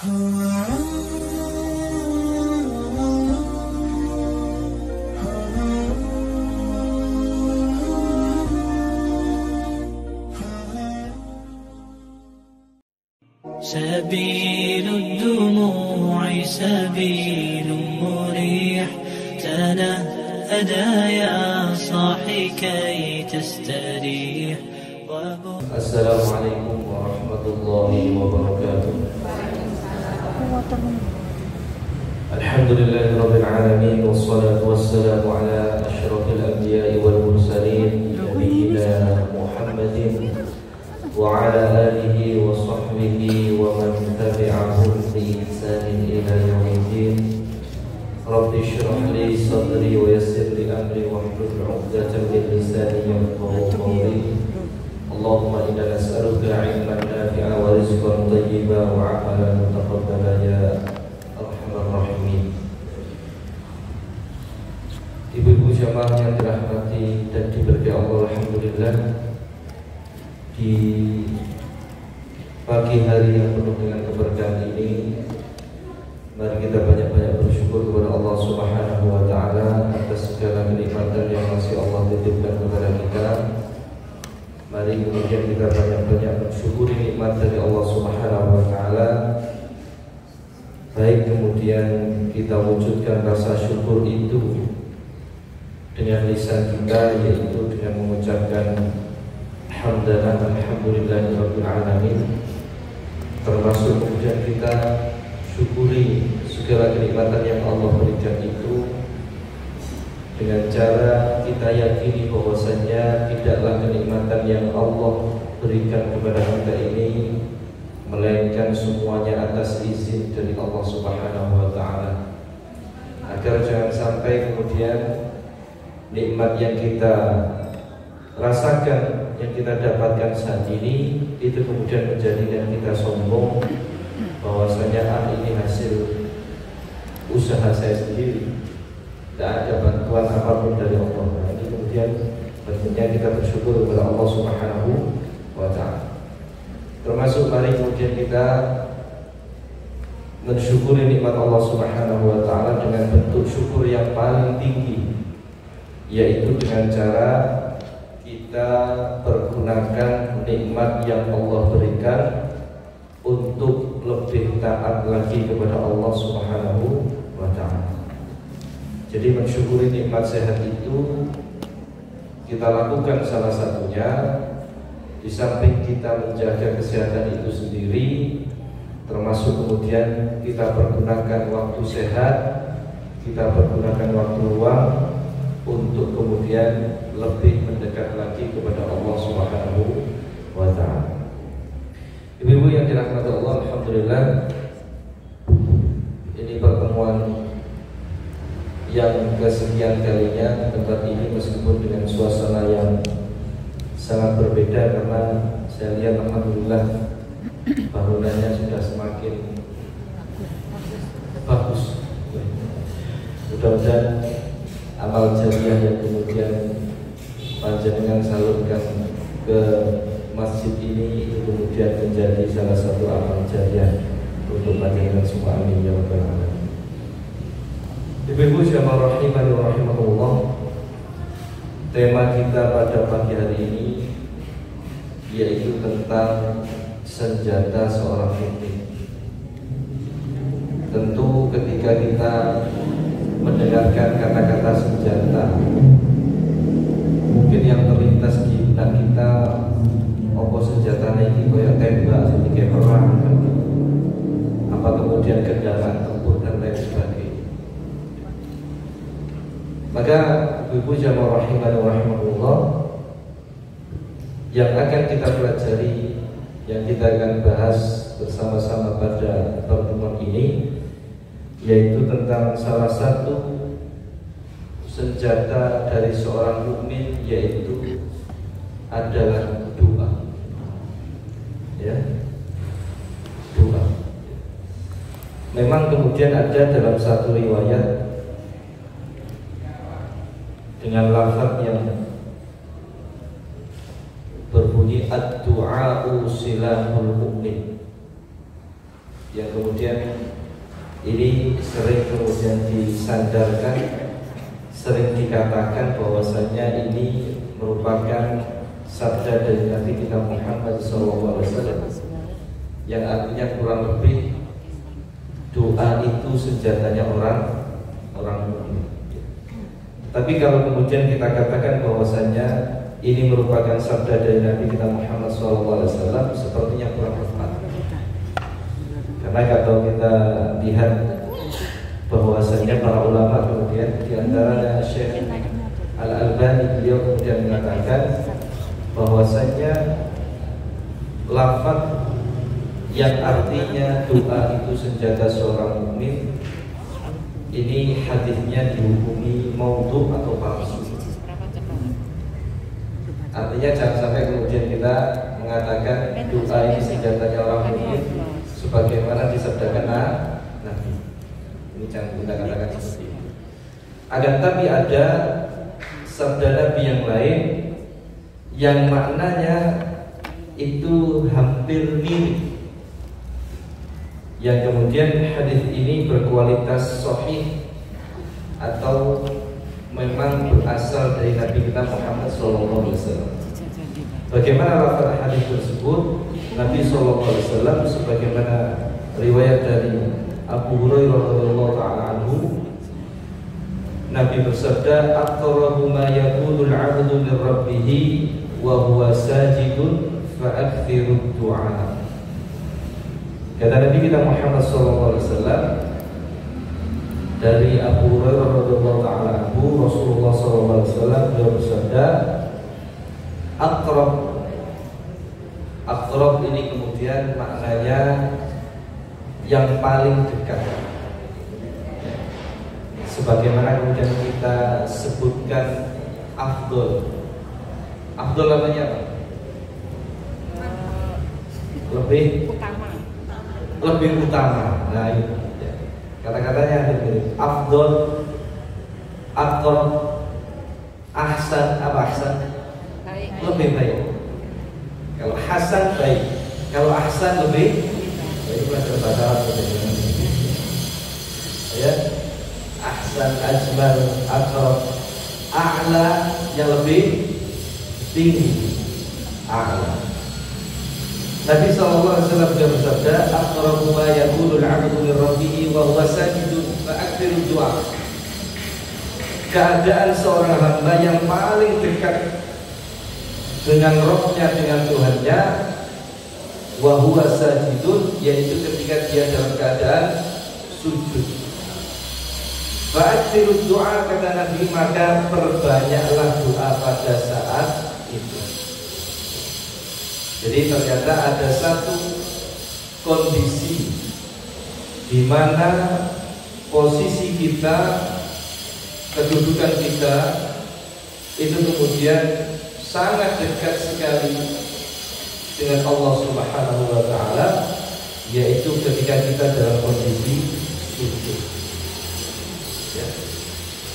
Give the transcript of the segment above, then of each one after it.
سبيل الدموع سبيل مريح، تنهدى يا صاحي كي تستريح. السلام عليكم ورحمة الله وبركاته. الحمد لله رب العالمين، والصلاة والسلام على أشرف الأنبياء والمرسلين نبينا محمد وعلى آله وصحبه ومن تبعهم بإحسان إلى يوم الدين. رب اشرح لي صدري ويسر لي أمري واحلل عقدة من لساني يفقهوا قولي. اللهم إنا نسألك علما نافعا ورزقا طيبا وعملا متقبلا يا أرحم الراحمين. Ibu-ibu jamaah yang dirahmati dan diberkahi Allah, alhamdulillah, di pagi hari yang penuh dengan keberkahan ini, mari kita banyak-banyak bersyukur kepada Allah Subhanahu wa taala atas segala kenikmatan yang masih Allah titipkan kepada kita. Mari kemudian kita banyak-banyak bersyukuri nikmat dari Allah Subhanahu wa taala. Baik kemudian kita wujudkan rasa syukur itu dengan lisan kita, yaitu dengan mengucapkan hamdalah alhamdulillahirabbil alamin. Termasuk kemudian kita syukuri segala kenikmatan yang Allah berikan itu dengan cara kita yakini bahwasanya tidaklah kenikmatan yang Allah berikan kepada kita ini melainkan semuanya atas izin dari Allah Subhanahu wa taala. Agar jangan sampai kemudian nikmat yang kita rasakan, yang kita dapatkan saat ini, itu kemudian menjadikan kita sombong bahwasanya ini hasil usaha saya sendiri, tidak ada bantuan apapun dari Allah. Ini kemudian tentunya kita bersyukur kepada Allah Subhanahu wa taala. Termasuk mari kemudian kita mensyukuri nikmat Allah Subhanahu wa taala dengan bentuk syukur yang paling tinggi, yaitu dengan cara kita pergunakan nikmat yang Allah berikan untuk lebih taat lagi kepada Allah Subhanahu wa taala. Jadi mensyukuri nikmat sehat itu kita lakukan salah satunya di samping kita menjaga kesehatan itu sendiri, termasuk kemudian kita pergunakan waktu sehat, kita pergunakan waktu luang untuk kemudian lebih mendekat lagi kepada Allah Subhanahu wa taala. Ibu-ibu yang dirahmati Allah, alhamdulillah, ini pertemuan yang kesekian kalinya di tempat ini, meskipun dengan suasana yang sangat berbeda, karena saya lihat alhamdulillah bangunannya sudah semakin bagus. Mudah-mudahan amal jariah yang kemudian panjenengan salurkan ke masjid ini itu kemudian menjadi salah satu amal jariah untuk panjenengan semua, amin ya rabbal alamin. Ibu-ibu jamaah rahimani wa rahimakumullah, tema kita pada pagi hari ini yaitu tentang senjata seorang mukmin. Tentu ketika kita mendengarkan kata-kata senjata, mungkin yang terlintas di benak kita, apa senjatanya ini kayak tembak, sedikit perang, apa kemudian kendaraan tempur dan lain sebagainya. Maka ibu jamaah rahimani wa rahimakumullah, yang akan kita pelajari, yang kita akan bahas bersama-sama pada pertemuan ini, yaitu tentang salah satu senjata dari seorang mukmin, yaitu adalah doa. Ya, doa. Memang kemudian ada dalam satu riwayat dengan lafaz yang berbunyi ad-du'a'u silahul mu'min. yang kemudian ini sering kemudian disandarkan, sering dikatakan bahwasanya ini merupakan sabda dari Nabi kita Muhammad SAW, yang artinya kurang lebih doa itu senjatanya orang mukmin. Tapi kalau kemudian kita katakan bahwasanya ini merupakan sabda dari Nabi kita Muhammad SAW, sepertinya kurang tepat. Karena kalau kita lihat bahwasanya para ulama kemudian diantaranya Syekh Al-Albani, beliau kemudian mengatakan bahwasanya lafaz yang artinya doa itu senjata seorang mukmin ini hadisnya dihukumi maudhu atau palsu. Artinya jangan sampai kemudian kita mengatakan doa ini senjatanya orang mukmin sebagaimana disabdakan Nabi. Ini jangan kita katakan seperti itu. Akan tapi ada sabda Nabi yang lain yang maknanya itu hampir mirip, yang kemudian hadis ini berkualitas sahih atau memang berasal dari Nabi kita Muhammad SAW. Bagaimana lafaz hadis tersebut? Nabi SAW sebagaimana riwayat dari Abu Hurairah radhiyallahu taala anhu, Nabi bersabda, "Aqrabu ma yakunu al-'abdu min rabbih wa huwa sajidun fa aktsiru du'a." Kata Nabi kita Muhammad SAW dari Abu Hurairah radhiyallahu taala anhu, Rasulullah SAW beliau bersabda, Aqrab ini kemudian maknanya yang paling dekat. Sebagaimana kemudian kita sebutkan afdol. Afdol namanya apa? Lebih utama. Nah itu kata-katanya mirip. Afdol, aqrab, ahsan. Apa ahsan? Lebih baik. Kalau hasan baik, kalau ahsan lebih baik. Belajar bahasa Arab ya. Ahsan, ajmal, aqrab, a'la yang lebih tinggi. A'la. Nabi SAW bersabda, "Aqrabu ma yakunu al-'abdu min rabbih wa huwa sajidun fa aktsiru du'a." Keadaan seorang hamba yang paling dekat dengan Rabb-nya, dengan Tuhannya, wa huwa sajidun, yaitu ketika dia dalam keadaan sujud. Fa aktsiru du'a, kata Nabi, maka perbanyaklah doa pada saat itu. Jadi ternyata ada satu kondisi di mana posisi kita, kedudukan kita itu kemudian sangat dekat sekali dengan Allah Subhanahu wa taala, yaitu ketika kita dalam kondisi sujud. Ya.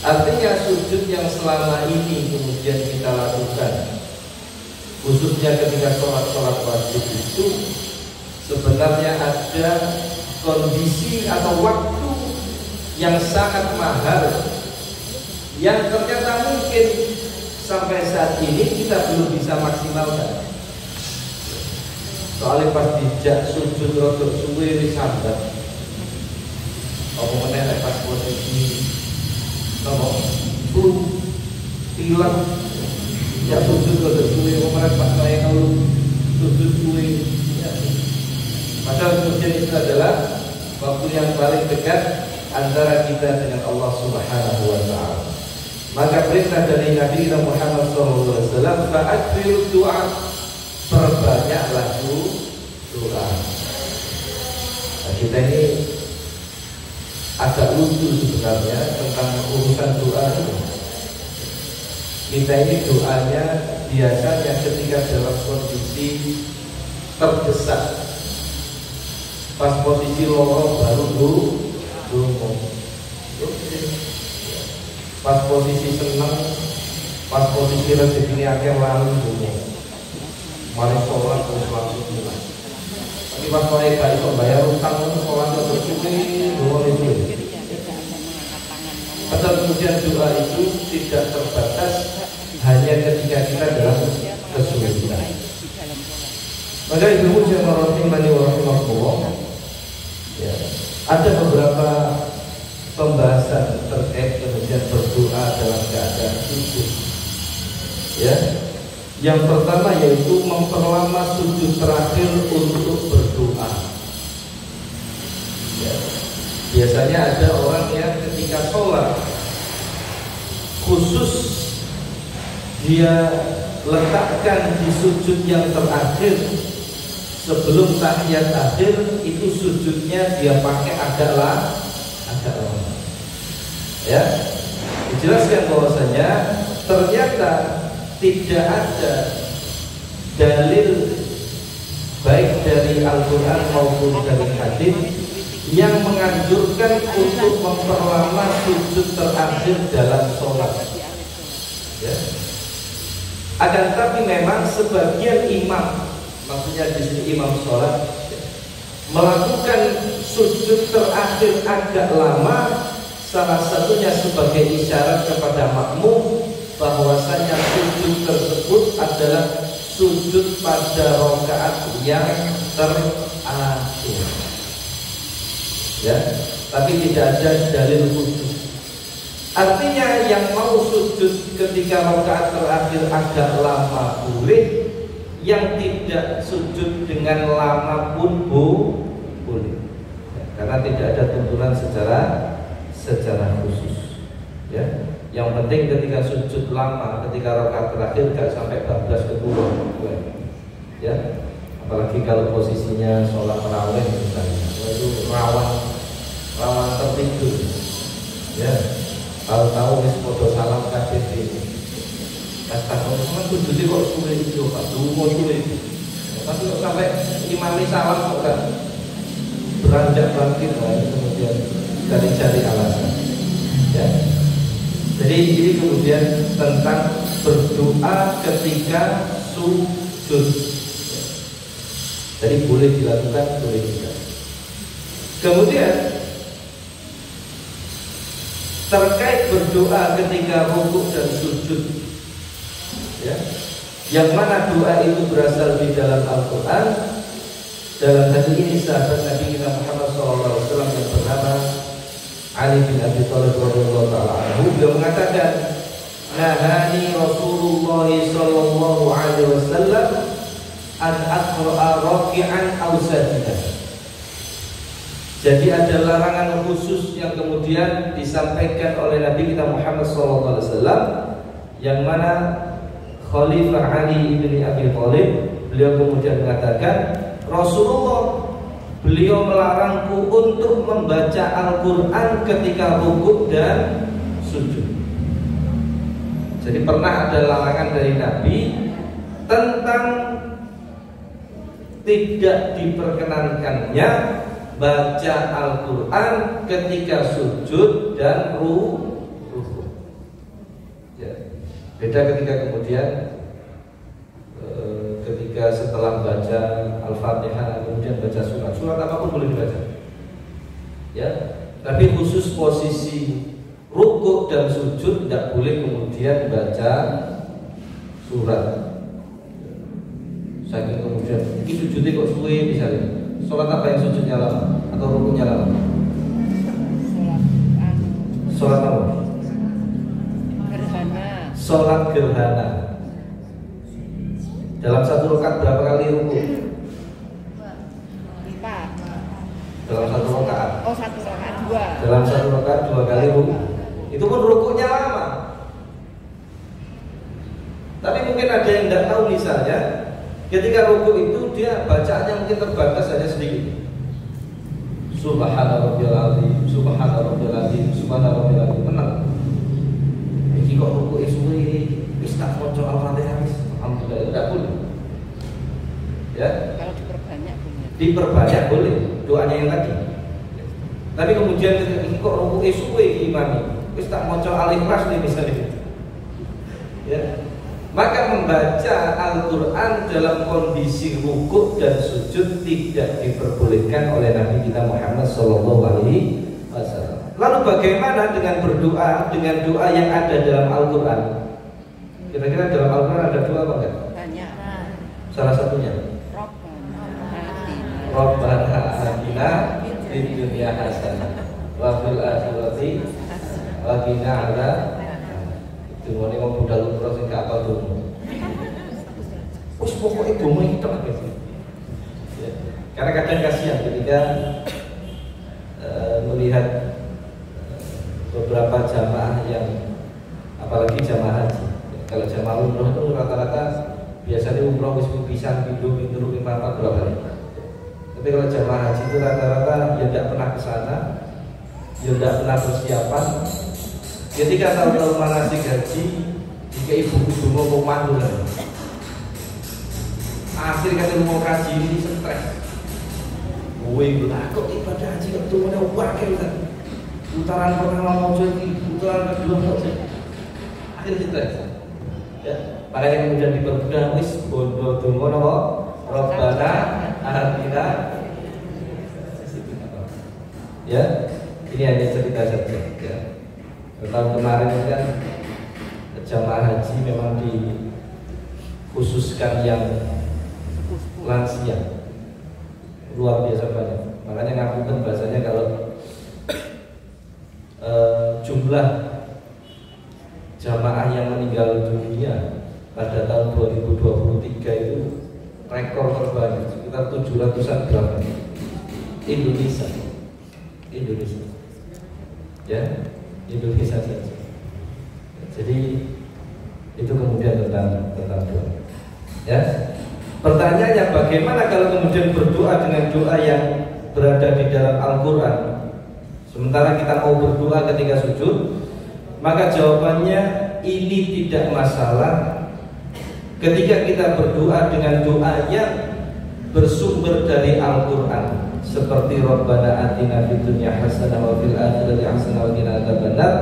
Artinya sujud yang selama ini kemudian kita lakukan, khususnya ketika sholat wajib itu, sebenarnya ada kondisi atau waktu yang sangat mahal yang ternyata mungkin sampai saat ini kita belum bisa maksimalkan. Soalnya pas dijak sujud rotok suwe disambat, apa menelek pas posisi nopo hilang. Ya sujud ke suwe, kemarin pas saya kalau sujud suwe, ya. Padahal kemudian itu adalah waktu yang paling dekat antara kita dengan Allah Subhanahu wa taala. Maka perintah dari Nabi Muhammad SAW, fa'aktsiru du'a, perbanyaklah doa. Nah, kita ini agak lucu sebenarnya tentang urusan doa ini. Kita ini doanya biasanya ketika dalam kondisi terdesak, pas posisi loro baru dungo, pas posisi senang, pas posisi rezeki akeh lalu dungo, mari sholat terus langsung pulang. Tapi pas kowe gak iso bayar utang sholat terus itu. Padahal kemudian doa itu tidak terbatas hanya ketika kita dalam kesulitan. Maka ibu yang rahimani wa rahimakumullah, ya, ada beberapa pembahasan terkait kemudian berdoa dalam keadaan sujud. Ya, yang pertama yaitu memperlama sujud terakhir untuk berdoa. Ya. Biasanya ada orang yang ketika sholat khusus dia letakkan di sujud yang terakhir sebelum tahiyat akhir, itu sujudnya dia pakai agak lama. Ya, dijelaskan bahwasanya ternyata tidak ada dalil baik dari Al-Quran maupun dari hadis yang menganjurkan untuk memperlama sujud terakhir dalam sholat. Ya. Akan tapi memang sebagian imam, maksudnya di sini imam sholat, melakukan sujud terakhir agak lama, salah satunya sebagai isyarat kepada makmum bahwasanya sujud tersebut adalah sujud pada rakaat yang terakhir. Ya, tapi tidak ada dalil khusus. Artinya yang mau sujud ketika rakaat terakhir agak lama boleh, yang tidak sujud dengan lama pun boleh. Ya, karena tidak ada tuntunan secara khusus. Ya, yang penting ketika sujud lama, ketika rakaat terakhir gak sampai 14 ke 10. Ya, apalagi kalau posisinya sholat tarawih misalnya, itu rawan tertidur. Ya, tahu-tahu wis podo salam kabeh iki. Astagfirullah, sujud kok suwe iki Pak, dungo suwe. Tapi kok sampai imami salam kok gak beranjak bangkit, kemudian cari alasan. Ya. Jadi ini kemudian tentang berdoa ketika sujud. Jadi boleh dilakukan, boleh tidak. Kemudian terkait berdoa ketika rukuk dan sujud, ya, yang mana doa itu berasal di dalam Al-Quran. Dalam hal ini sahabat Nabi kita Muhammad SAW yang bernama Ali bin Abi Thalib radhiyallahu taala anhu, beliau mengatakan, nahani Rasulullah sallallahu alaihi wasallam an aqra'a raki'an aw sajidan. Jadi ada larangan khusus yang kemudian disampaikan oleh Nabi kita Muhammad sallallahu alaihi wasallam, yang mana Khalifah Ali bin Abi Thalib, beliau kemudian mengatakan, Rasulullah, beliau melarangku untuk membaca Al-Quran ketika rukuk dan sujud. Jadi pernah ada larangan dari Nabi tentang tidak diperkenankannya baca Al-Quran ketika sujud dan rukuk. Ya. Beda ketika kemudian ketika setelah baca Al-Fatihah kemudian baca surat apapun boleh dibaca. Ya, tapi khusus posisi rukuk dan sujud tidak boleh kemudian baca surat. Saking kemudian ini sujudnya kok suwe misalnya. Sholat apa yang sujudnya lama atau rukuknya lama? Sholat apa? Gerhana. Sholat gerhana. Dalam satu rakaat berapa kali rukuk? 4. Dalam satu rakaat. Oh, satu rakaat 2. Dalam satu rakaat 2 kali rukuk. Itu pun rukuknya lama. Tapi mungkin ada yang tidak tahu, misalnya ketika rukuk itu dia bacaannya mungkin terbatas hanya sedikit. Subhana rabbiyal azim, subhana rabbiyal azim, subhana rabbiyal azim. Tenang. Iki kok rukuk suwe, wis tak maca Al-Fatihah wis. Alhamdulillah, tidak boleh. Ya. Kalau diperbanyak boleh. Diperbanyak boleh doanya yang tadi. Tapi kemudian ini kok rukuk suwe iki imam. Wis tak maca Al-Ikhlas nih misalnya. Ya. Maka membaca Al-Quran dalam kondisi rukuk dan sujud tidak diperbolehkan oleh Nabi kita Muhammad SAW. Lalu bagaimana dengan berdoa dengan doa yang ada dalam Al-Quran? Kira-kira dalam Al-Quran ada doa apa enggak? Banyak. Salah satunya Rabbana atina fid dunya hasanah wa fil akhirati wa qina adzabannar. Dungane wong budal umroh sing gak apa donga. Wis pokoke donga iki tok gitu. Ya. Karena kadang kasihan ketika melihat beberapa jamaah yang apalagi jamaah haji. Kalau jamaah umroh itu rata-rata biasanya umroh wis pisan pindho pindho ping papat berapa kali. Tapi kalau jamaah haji itu rata-rata ya tidak pernah ke sana, ya tidak pernah persiapan. Ketika tahu-tahu manasik haji, jika ibu mau mandu lah. Akhirnya kata mau kaji ini stres. Woi, kok ibadah haji kok tuh mana wakil kan? Putaran pertama mau jadi, putaran kedua mau jadi. Akhirnya stres. Ya, makanya kemudian dipermudah wis bondo donga napa? Rabbana atina. Ya, ini hanya cerita saja. Ya. Tahun kemarin kan jamaah haji memang dikhususkan yang lansia, luar biasa banyak. Makanya ngapunten bahasanya kalau jumlah jamaah yang meninggal dunia pada tahun 2023 itu rekor terbanyak sekitar 700-an berapa? Indonesia, ya. Indonesia saja. Jadi itu kemudian tentang doa. Ya. Pertanyaannya bagaimana kalau kemudian berdoa dengan doa yang berada di dalam Al-Quran, sementara kita mau berdoa ketika sujud? Maka jawabannya ini tidak masalah ketika kita berdoa dengan doa yang bersumber dari Al-Quran. Seperti Rabbana atina fid dunya hasanah wa fil akhirati hasanah wa qina adzabannar.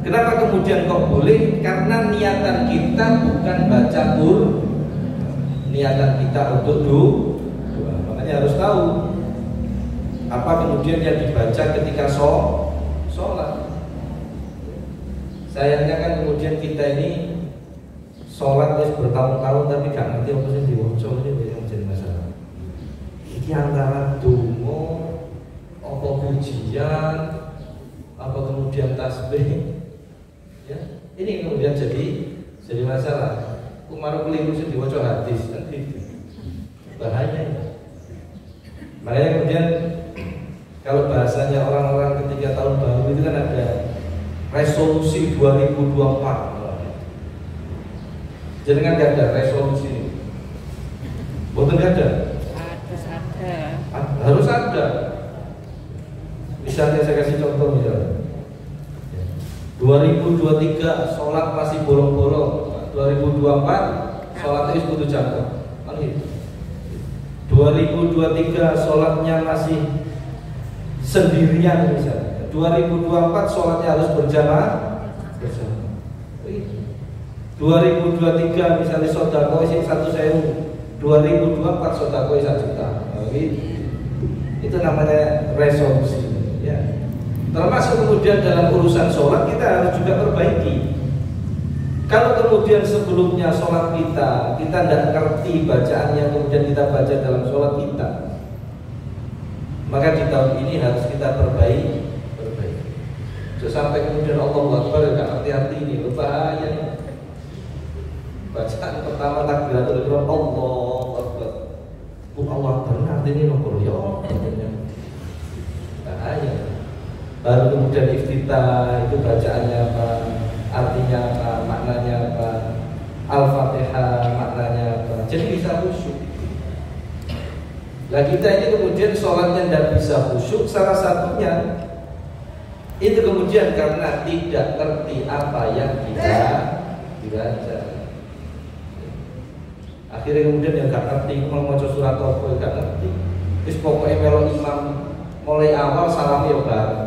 Kenapa kemudian kok boleh? Karena niatan kita bukan baca Quran. Niatan kita untuk doa. Makanya harus tahu apa kemudian yang dibaca ketika sholat. Sayangnya kan kemudian kita ini sholat bertahun-tahun tapi gak ngerti apa sih diwaca, ini yang menjadi masalah. Ini antara donga, apa pujian, apa kemudian tasbih, ya ini kemudian jadi masalah. Kemarin keliru sih diwaca hadis kan gitu, bahaya. Makanya kemudian kalau bahasanya orang-orang ketika tahun baru itu kan ada resolusi 2024. Jadi kan gak ada resolusi ini, betul gak ada. Harus ada. Misalnya saya kasih contoh misalnya 2023 sholat masih bolong-bolong, 2024 sholatnya putus jangkau kan gitu. 2023 sholatnya masih sendirian misalnya, 2024 sholatnya harus berjamaah. 2023 misalnya sodako isi 1.000, 2024 sodako isi 1 juta. Itu namanya resolusi, ya. Termasuk kemudian dalam urusan sholat kita harus juga perbaiki. Kalau kemudian sebelumnya sholat kita tidak ngerti bacaan yang kemudian kita baca dalam sholat kita, maka di tahun ini harus kita perbaiki. Sampai kemudian Allah Akbar gak ngerti-ngerti ini bahaya. Bacaan pertama takbiratul ihram Allah Akbar. Allah benar ini nomor ya bahaya. Baru kemudian iftitah itu bacaannya apa, artinya apa, maknanya apa, Al-Fatihah maknanya apa. Jadi bisa khusyuk. Nah kita ini kemudian sholatnya tidak bisa khusyuk, salah satunya itu kemudian karena tidak ngerti apa yang kita baca. Akhirnya kemudian yang gak ngerti, mau baca surat apa gak ngerti. Terus pokoknya melo imam mulai awal salam ya bareng.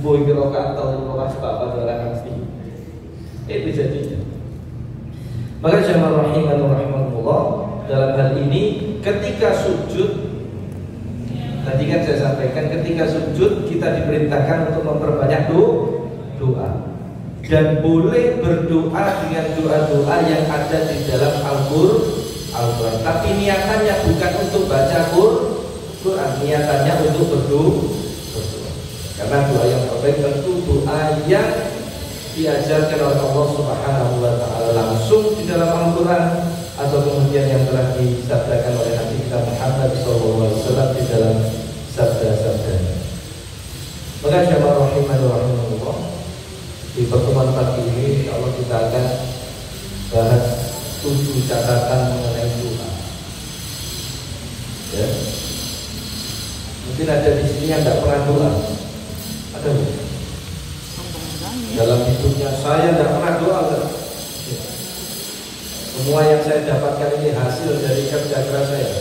Boy kira atau rokas bapak dalam ngerti. Itu jadinya. Maka jamaah rahimahullah, dalam hal ini ketika sujud, tadi kan saya sampaikan, ketika sujud kita diperintahkan untuk memperbanyak doa, dan boleh berdoa dengan doa-doa yang ada di dalam Al-Quran. Tapi niatannya bukan untuk baca Quran, niatannya untuk berdoa. Karena doa yang terbaik tentu doa yang diajarkan oleh Allah Subhanahu wa Ta'ala langsung di dalam Al-Quran, atau kemudian yang telah disabdakan oleh Nabi kita Muhammad SAW di dalam sabda-sabdanya. Maka jamaah rahimahullah, di pertemuan pagi ini insyaallah kita akan bahas 7 catatan mengenai doa. Ya. Mungkin ada di sini yang tidak pernah doa. Ada bu? Dalam hidupnya saya tidak pernah doa. Semua yang saya dapatkan ini hasil dari kerja keras saya.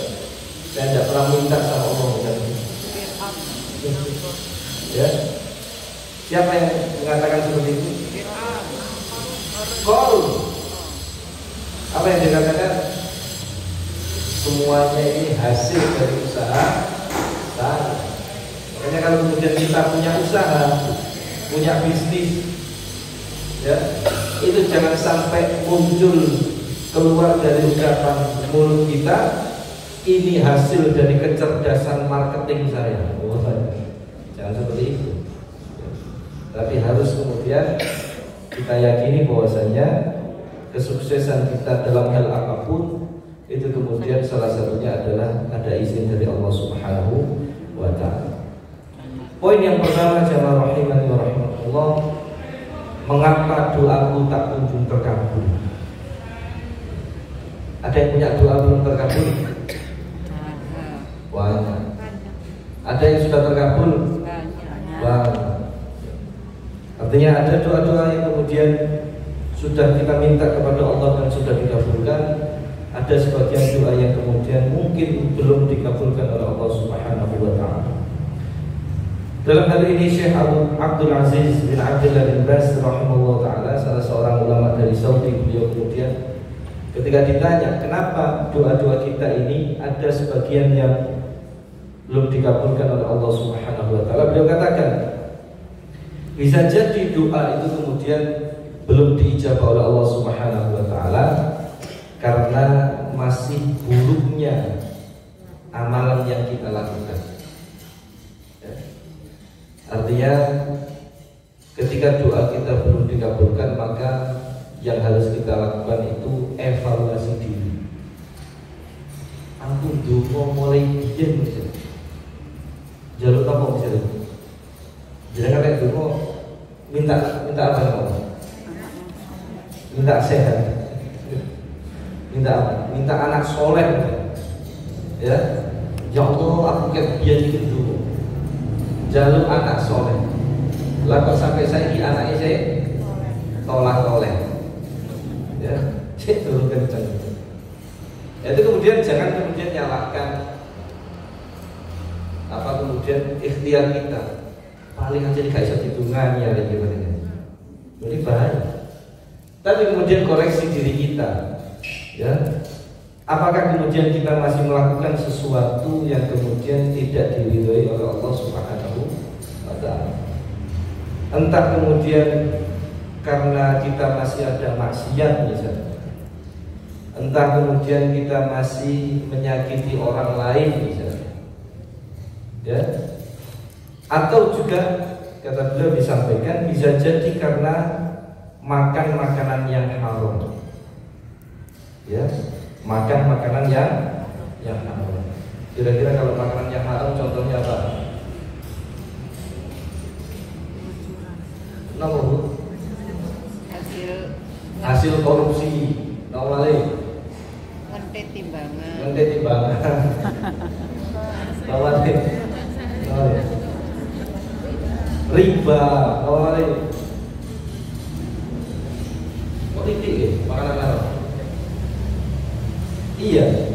Saya tidak pernah minta sama Allah. Ya. Siapa yang mengatakan seperti itu? Qaul. Apa yang dikatakan? Semuanya ini hasil dari usaha saya. Makanya kalau kemudian kita punya usaha, punya bisnis, ya, itu jangan sampai muncul keluar dari ucapan mulut kita, ini hasil dari kecerdasan marketing saya. Jangan seperti itu. Tapi harus kemudian kita yakini bahwasanya kesuksesan kita dalam hal apapun itu kemudian salah satunya adalah ada izin dari Allah Subhanahu wa Ta'ala. Poin yang pertama jamaah rahimani wa rahmatullah, mengapa doaku tak kunjung terkabul? Ada yang punya doa belum terkabul? Banyak. Ada yang sudah terkabul? Banyak. Artinya ada doa-doa yang kemudian sudah kita minta kepada Allah dan sudah dikabulkan. Ada sebagian doa yang kemudian mungkin belum dikabulkan oleh Allah Subhanahu wa Ta'ala. Dalam hal ini Syekh Abdul Aziz bin Abdullah bin Baz rahimahullah ta'ala, salah seorang ulama dari Saudi, beliau kemudian ketika ditanya kenapa doa-doa kita ini ada sebagian yang belum dikabulkan oleh Allah Subhanahu wa Ta'ala, beliau katakan bisa jadi doa itu kemudian belum diijabah oleh Allah Subhanahu wa Ta'ala karena masih buruknya amalan yang kita lakukan. Artinya ketika doa kita belum dikabulkan, maka yang harus kita lakukan itu evaluasi diri. Aku doa mulai biyen jalur apa misalnya? Jangan kayak doa minta apa kamu? Minta sehat. Minta apa? Minta anak soleh. Ya. Ya Allah, aku kayak biyen iki dulu. Jalur anak soleh. Lah kok sampai saya di anaknya saya tolak-toleh. Ya, cek turun kencang. Itu kemudian jangan kemudian nyalahkan apa kemudian ikhtiar kita. Paling aja gak bisa ditungani ya gimana. Jadi bahaya. Tapi kemudian koreksi diri kita. Ya. Apakah kemudian kita masih melakukan sesuatu yang kemudian tidak diridhoi oleh Allah Subhanahu wa Ta'ala? Entah kemudian karena kita masih ada maksiat misalnya, entah kemudian kita masih menyakiti orang lain misalnya, ya, atau juga kata beliau disampaikan bisa jadi karena makan makanan yang haram, ya. Makan makanan yang haram. Kira-kira kalau makanan yang haram contohnya apa? Kenapa bu? Hasil korupsi. Nawale. Ngente timbangan. Ngente timbangan. Nawale. Nawale. Riba. Nawale. Politik ya, makanan haram. Iya,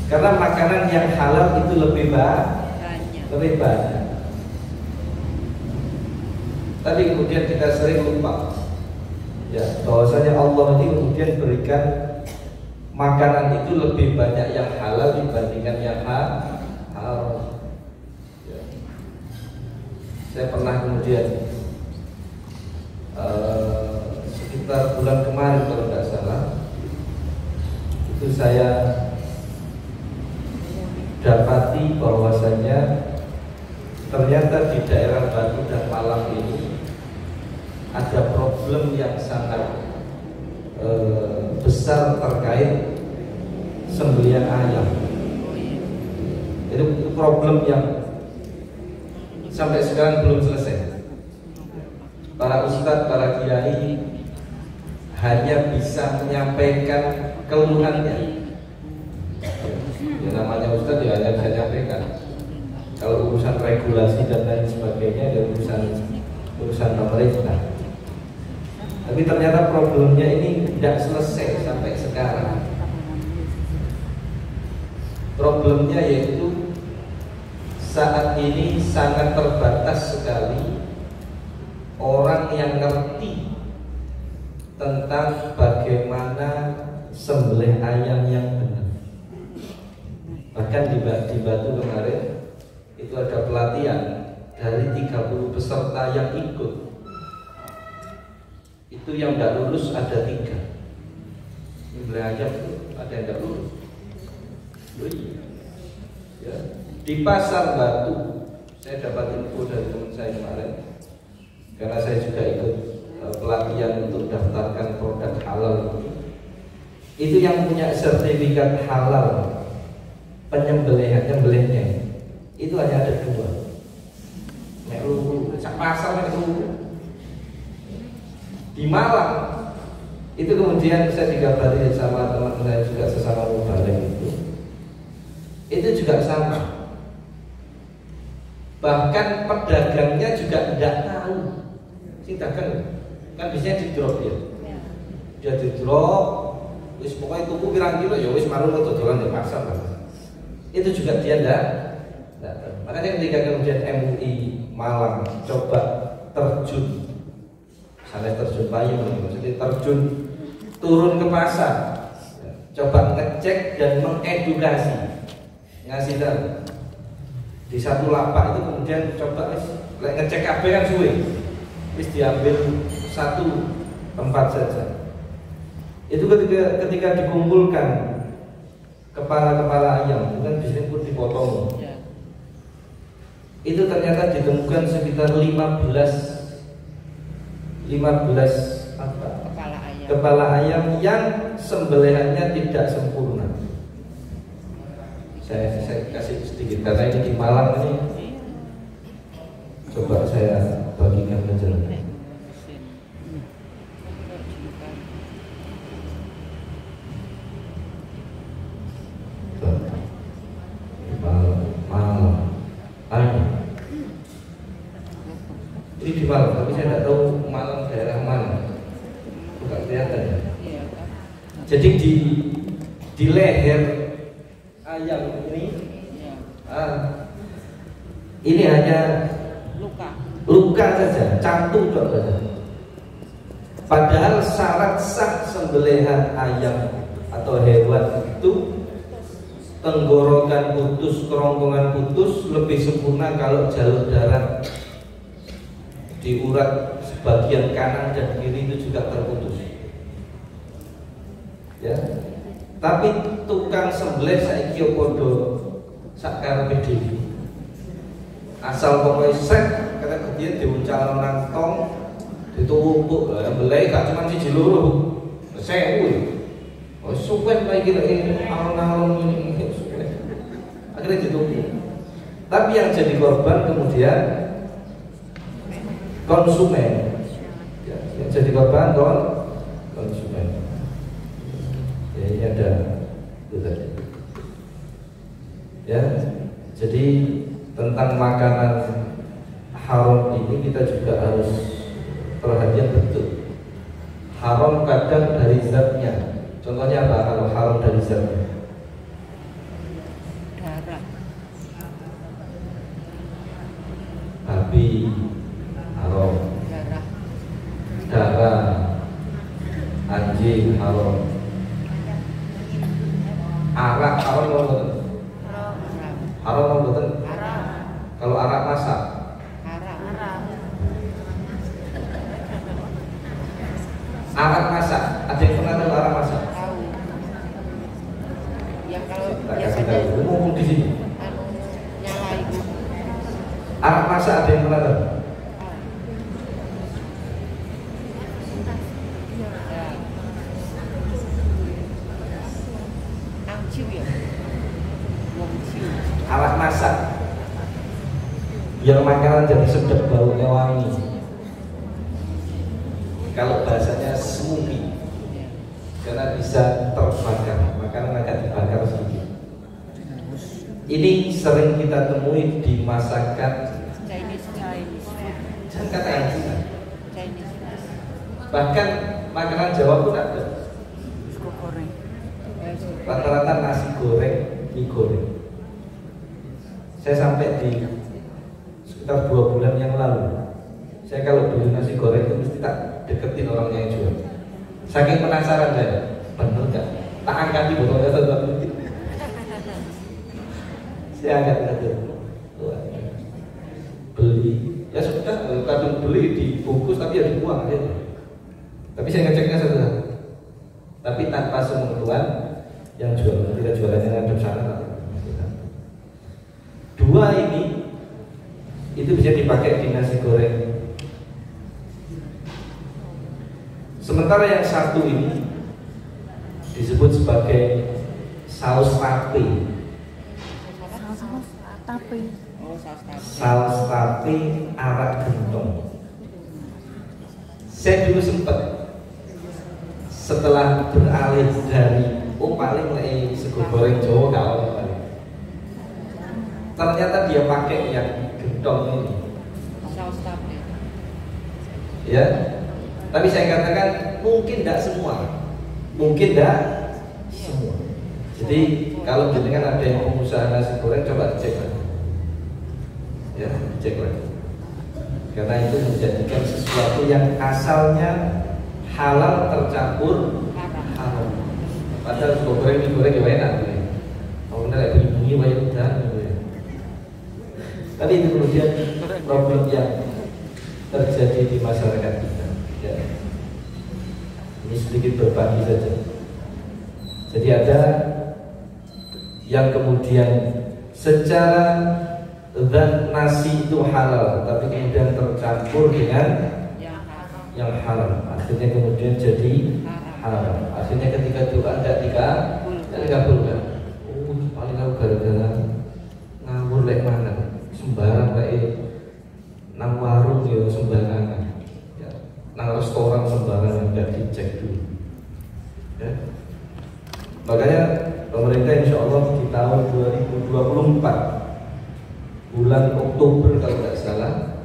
karena makanan yang halal itu lebih banyak. Tapi kemudian kita sering lupa Ya, bahwasanya Allah ini kemudian berikan makanan itu lebih banyak yang halal dibandingkan yang haram. Ya. Saya pernah kemudian sekitar bulan kemarin kalau nggak salah, itu saya dapati bahwasanya ternyata di daerah Batu dan Malang ini ada problem yang sangat besar terkait sembelihan ayam. Itu problem yang sampai sekarang belum selesai. Para ustadz, para kiai hanya bisa menyampaikan keluhannya. Yang namanya ustadz ya hanya bisa menyampaikan. Kalau urusan regulasi dan lain sebagainya ada urusan pemerintah. Tapi ternyata problemnya ini tidak selesai sampai sekarang. Problemnya yaitu saat ini sangat terbatas sekali orang yang ngerti tentang bagaimana sembelih ayam yang benar. Bahkan di Batu kemarin itu ada pelatihan dari 30 peserta yang ikut. Itu yang tidak lulus ada 3. Sembelih ayam itu ada yang tidak lulus. Ya. Di pasar Batu saya dapat info dari teman saya kemarin, karena saya juga ikut pelatihan untuk daftarkan produk halal. Itu yang punya sertifikat halal penyembelihnya itu hanya ada 2. Pasar di Malang itu kemudian saya dikabari sama teman saya juga sesama mubalik itu juga sama. Bahkan pedagangnya juga tidak tahu. Si dagang kan biasanya di drop ya. Dia di drop, wis pokoknya tuku pirang kilo ya wis marun dodolan di pasar. Itu juga dia enggak. Makanya ketika kemudian MUI Malang coba terjun, misalnya terjun payung, maksudnya terjun turun ke pasar, coba ngecek dan mengedukasi, ngasih tahu di satu lapak itu kemudian coba ngecek KB kan suwe, wis diambil satu tempat saja. Itu ketika dikumpulkan kepala-kepala ayam, itu kan biasanya pun dipotong. Itu ternyata ditemukan sekitar 15 kepala ayam yang sembelihannya tidak sempurna. Saya kasih sedikit karena ini di Malang ini. Coba saya bagikan penjelasan. Ini di Malang, tapi saya tidak tahu Malang daerah mana. Bukan kelihatan ya. Jadi di leher ayam ini hanya luka saja, cantu saja. Padahal syarat sah sembelihan ayam atau hewan itu tenggorokan putus, kerongkongan putus lebih sempurna kalau jalur darah di urat sebagian kanan dan kiri itu juga terputus. Ya. Tapi tukang sembelih saiki podo sakarepe dhewe. Asal pokoknya set kata kemudian diuncal nang tong ditumpuk lah belai gak cuma siji loro. 1000. Oh suwen lagi ini alon-alon ini. Akhirnya ditumpuk. Tapi yang jadi korban kemudian konsumen. Ya, yang jadi korban konsumen. Ya, ini ada itu tadi. Ya, jadi tentang makanan haram ini kita juga harus perhatian betul. Haram kadang dari zatnya. Contohnya apa kalau haram dari zatnya? Darah. Babi haram. Darah. Darah. haram. Arak haram apa betul? Haram apa betul? Kalau arak masak? Arak masak, ada yang pernah tahu arak masak? Tahu. Yang kalau Tak kasih biasanya tahu, lu ngomong di sini. nyala itu. Arak masak ada yang pernah tahu? Ya. Angciu ya. Wong ciu. Arak masak biar makanan jadi sedap, baunya wangi. Kalau bahasanya smoky, karena bisa terbakar, makanan agak dibakar sedikit. Ini sering kita temui di masakan Chinese. jangan katakan Cina, Chinese. bahkan makanan Jawa pun ada. Rata-rata nasi goreng, mie goreng. Saya sampai di sekitar 2 bulan yang lalu. Saya kalau beli nasi goreng itu mesti tak deketin orangnya yang jual. Saking penasaran saya, bener nggak? Tak angkat di botolnya tetap. Saya angkat aja. Beli, ya sudah, kadang beli dibungkus tapi ya dibuang aja. Tapi saya ngeceknya satu. Tapi tanpa sentuhan yang jual, tidak jualannya ngadep sana. Dua ini itu bisa dipakai di nasi goreng. Sementara yang satu ini disebut sebagai saus tape. Oh, saus tape. Saus tape arak gentong. Saya dulu sempat setelah beralih dari paling sego goreng Jawa kalau ternyata dia pakai yang gentong ini. Saus tape. Ya. Tapi saya katakan mungkin tidak semua, mungkin tidak semua. Jadi kalau jenengan ada yang pengusaha nasi goreng, coba cek lagi, ya cek lagi. Karena itu menjadikan sesuatu yang asalnya halal tercampur haram. Padahal sego goreng mie goreng ya enak, kalau tidak bunyi banyak udah. Tapi itu kemudian problem yang terjadi di masyarakat kita. Ya. Ini sedikit berbagi saja. Jadi ada yang kemudian secara zat nasi itu halal, tapi kemudian tercampur dengan yang haram, akhirnya kemudian jadi haram. Akhirnya ketika doa tidak dikabulkan. Paling aku gara-gara ngawur lek mana, sembarang kayak nang warung ya sembarangan. Nang restoran sembarangan, nggak dicek dulu. Ya. Makanya pemerintah insya Allah di tahun 2024 bulan Oktober kalau nggak salah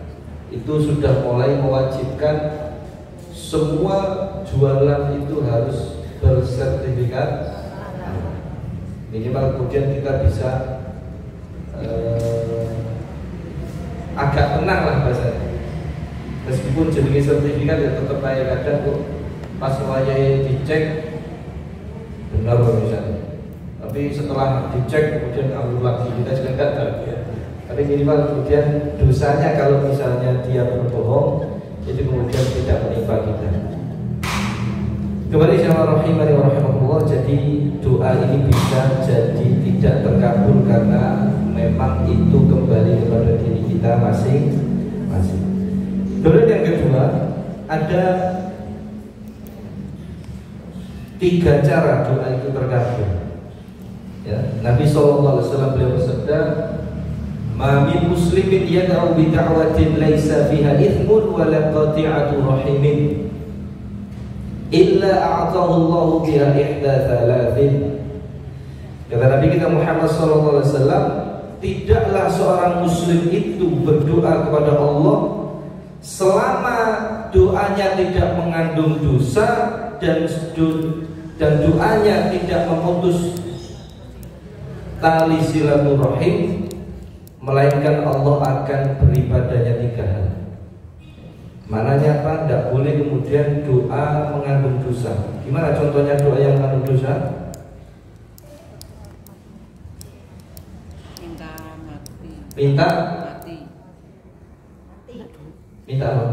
itu sudah mulai mewajibkan semua jualan itu harus bersertifikat minimal, kemudian kita bisa agak tenang lah bahasanya. Meskipun jenis sertifikat ya tetap kayak kadang kok pas wayai dicek benar misalnya, tapi setelah dicek kemudian ngawur lagi kita juga nggak tahu ya. Tapi minimal kemudian dosanya kalau misalnya dia berbohong itu kemudian tidak menimpa kita. Kembali sama rahimani wa rahimakumullah, jadi doa ini bisa jadi tidak terkabul karena memang itu kembali kepada diri kita masing-masing. Kemudian yang kedua, ada 3 cara doa itu terkabul. Ya, Nabi SAW beliau bersabda, "Ma min muslimin yad'u bi da'watin laisa fiha ithmun wa la qati'atu rahimin illa a'tahu Allahu biha ihda thalathin." Kata Nabi kita Muhammad SAW, tidaklah seorang muslim itu berdoa kepada Allah selama doanya tidak mengandung dosa dan doanya tidak memutus tali silaturahim, melainkan Allah akan beri padanya 3 hal. Mananya apa? Tidak boleh kemudian doa mengandung dosa. Gimana contohnya doa yang mengandung dosa? Minta mati. Minta Mati. minta apa?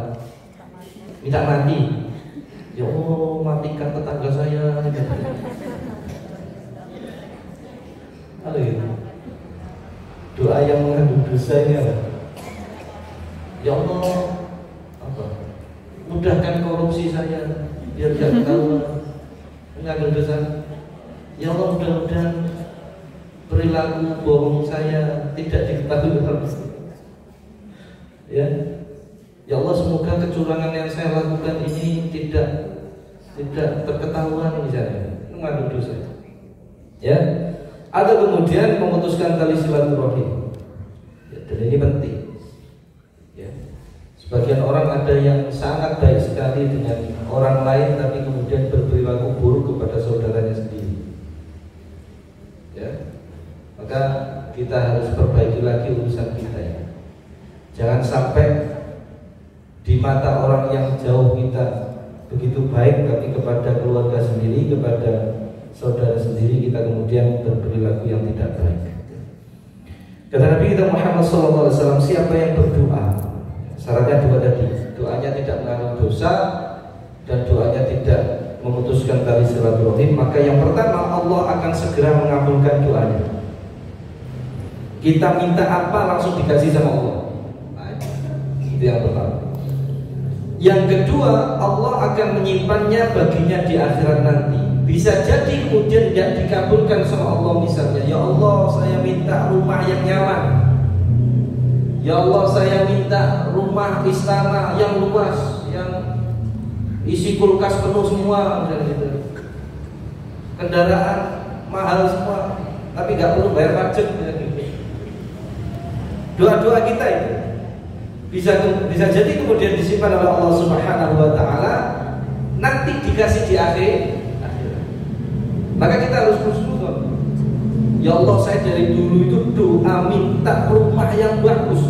Minta mati. Ya Allah, matikan tetangga saya. Halo ya. Doa yang mengandung dosa ini apa? Ya Allah, apa? Mudahkan korupsi saya biar tidak ketahuan. Mengandung dosa. Ya Allah, mudah-mudahan perilaku bohong saya tidak diketahui orang. Ya. Ya Allah, semoga kecurangan yang saya lakukan ini tidak terketahuan misalnya. Mengandung dosa. Ya. Atau kemudian memutuskan tali silaturahim. Ya, dan ini penting. Ya. Sebagian orang ada yang sangat baik sekali dengan orang lain, tapi kemudian berperilaku buruk kepada saudaranya sendiri. Ya. Maka kita harus perbaiki lagi urusan kita ya. Jangan sampai di mata orang yang jauh kita begitu baik, tapi kepada keluarga sendiri, kepada saudara sendiri kita kemudian berperilaku yang tidak baik. Kata Nabi kita Muhammad SAW, siapa yang berdoa, syaratnya dua tadi, doanya tidak mengandung dosa dan doanya tidak memutuskan tali silaturahim, maka yang pertama Allah akan segera mengabulkan doanya. Kita minta apa langsung dikasih sama Allah. Nah, itu yang pertama. Yang kedua, Allah akan menyimpannya baginya di akhirat nanti. Bisa jadi kemudian tidak dikabulkan sama Allah, misalnya, ya Allah saya minta rumah yang nyaman, ya Allah saya minta rumah istana yang luas, yang isi kulkas penuh semua, misalnya gitu. Kendaraan mahal semua, tapi nggak perlu bayar pajak, gitu. Doa-doa kita itu bisa jadi kemudian disimpan oleh Allah Subhanahu Wa Taala, nanti dikasih di akhir. Maka kita harus bersyukur. Ya Allah, saya dari dulu itu doa minta rumah yang bagus.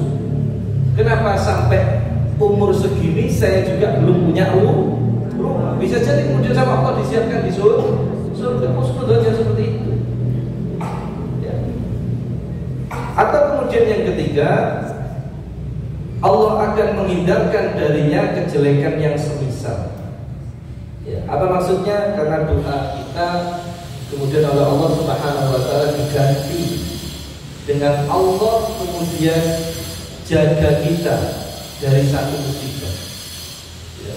Kenapa sampai umur segini saya juga belum punya rumah? Bisa jadi kemudian sama Allah disiapkan di surga. Sebenarnya seperti itu. Ya. Atau kemudian yang ketiga, Allah akan menghindarkan darinya kejelekan yang semisal. Ya, apa maksudnya? Karena doa kita kemudian oleh Allah Subhanahu Wa Taala diganti dengan Allah kemudian jaga kita dari satu musibah. Ya.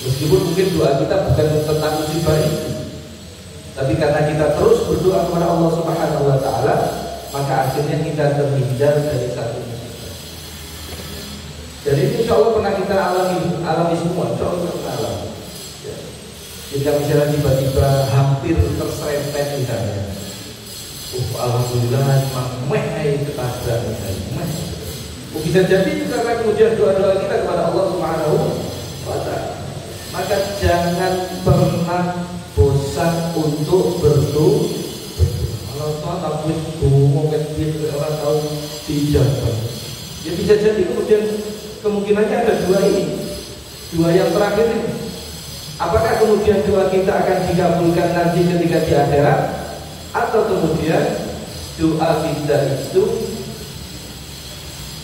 Meskipun mungkin doa kita bukan tentang musibah itu, tapi karena kita terus berdoa kepada Allah Subhanahu Wa Taala, maka akhirnya kita terhindar dari satu musibah. Jadi insya Allah pernah kita alami semua, insya Allah kita alami. Jika misalnya tiba-tiba hampir terserempet misalnya, alhamdulillah meh ketabrak misalnya, bisa jadi juga karena kemudian doa-doa kita kepada Allah Subhanahu Wa Taala. Maka jangan pernah bosan untuk berdoa. Kalau Tuhan takut mau kecil orang tahu dijawab. Ya bisa jadi kemudian kemungkinannya ada dua ini, dua yang terakhir ini. Apakah kemudian doa kita akan dikabulkan nanti ketika di akhirat, atau kemudian doa kita itu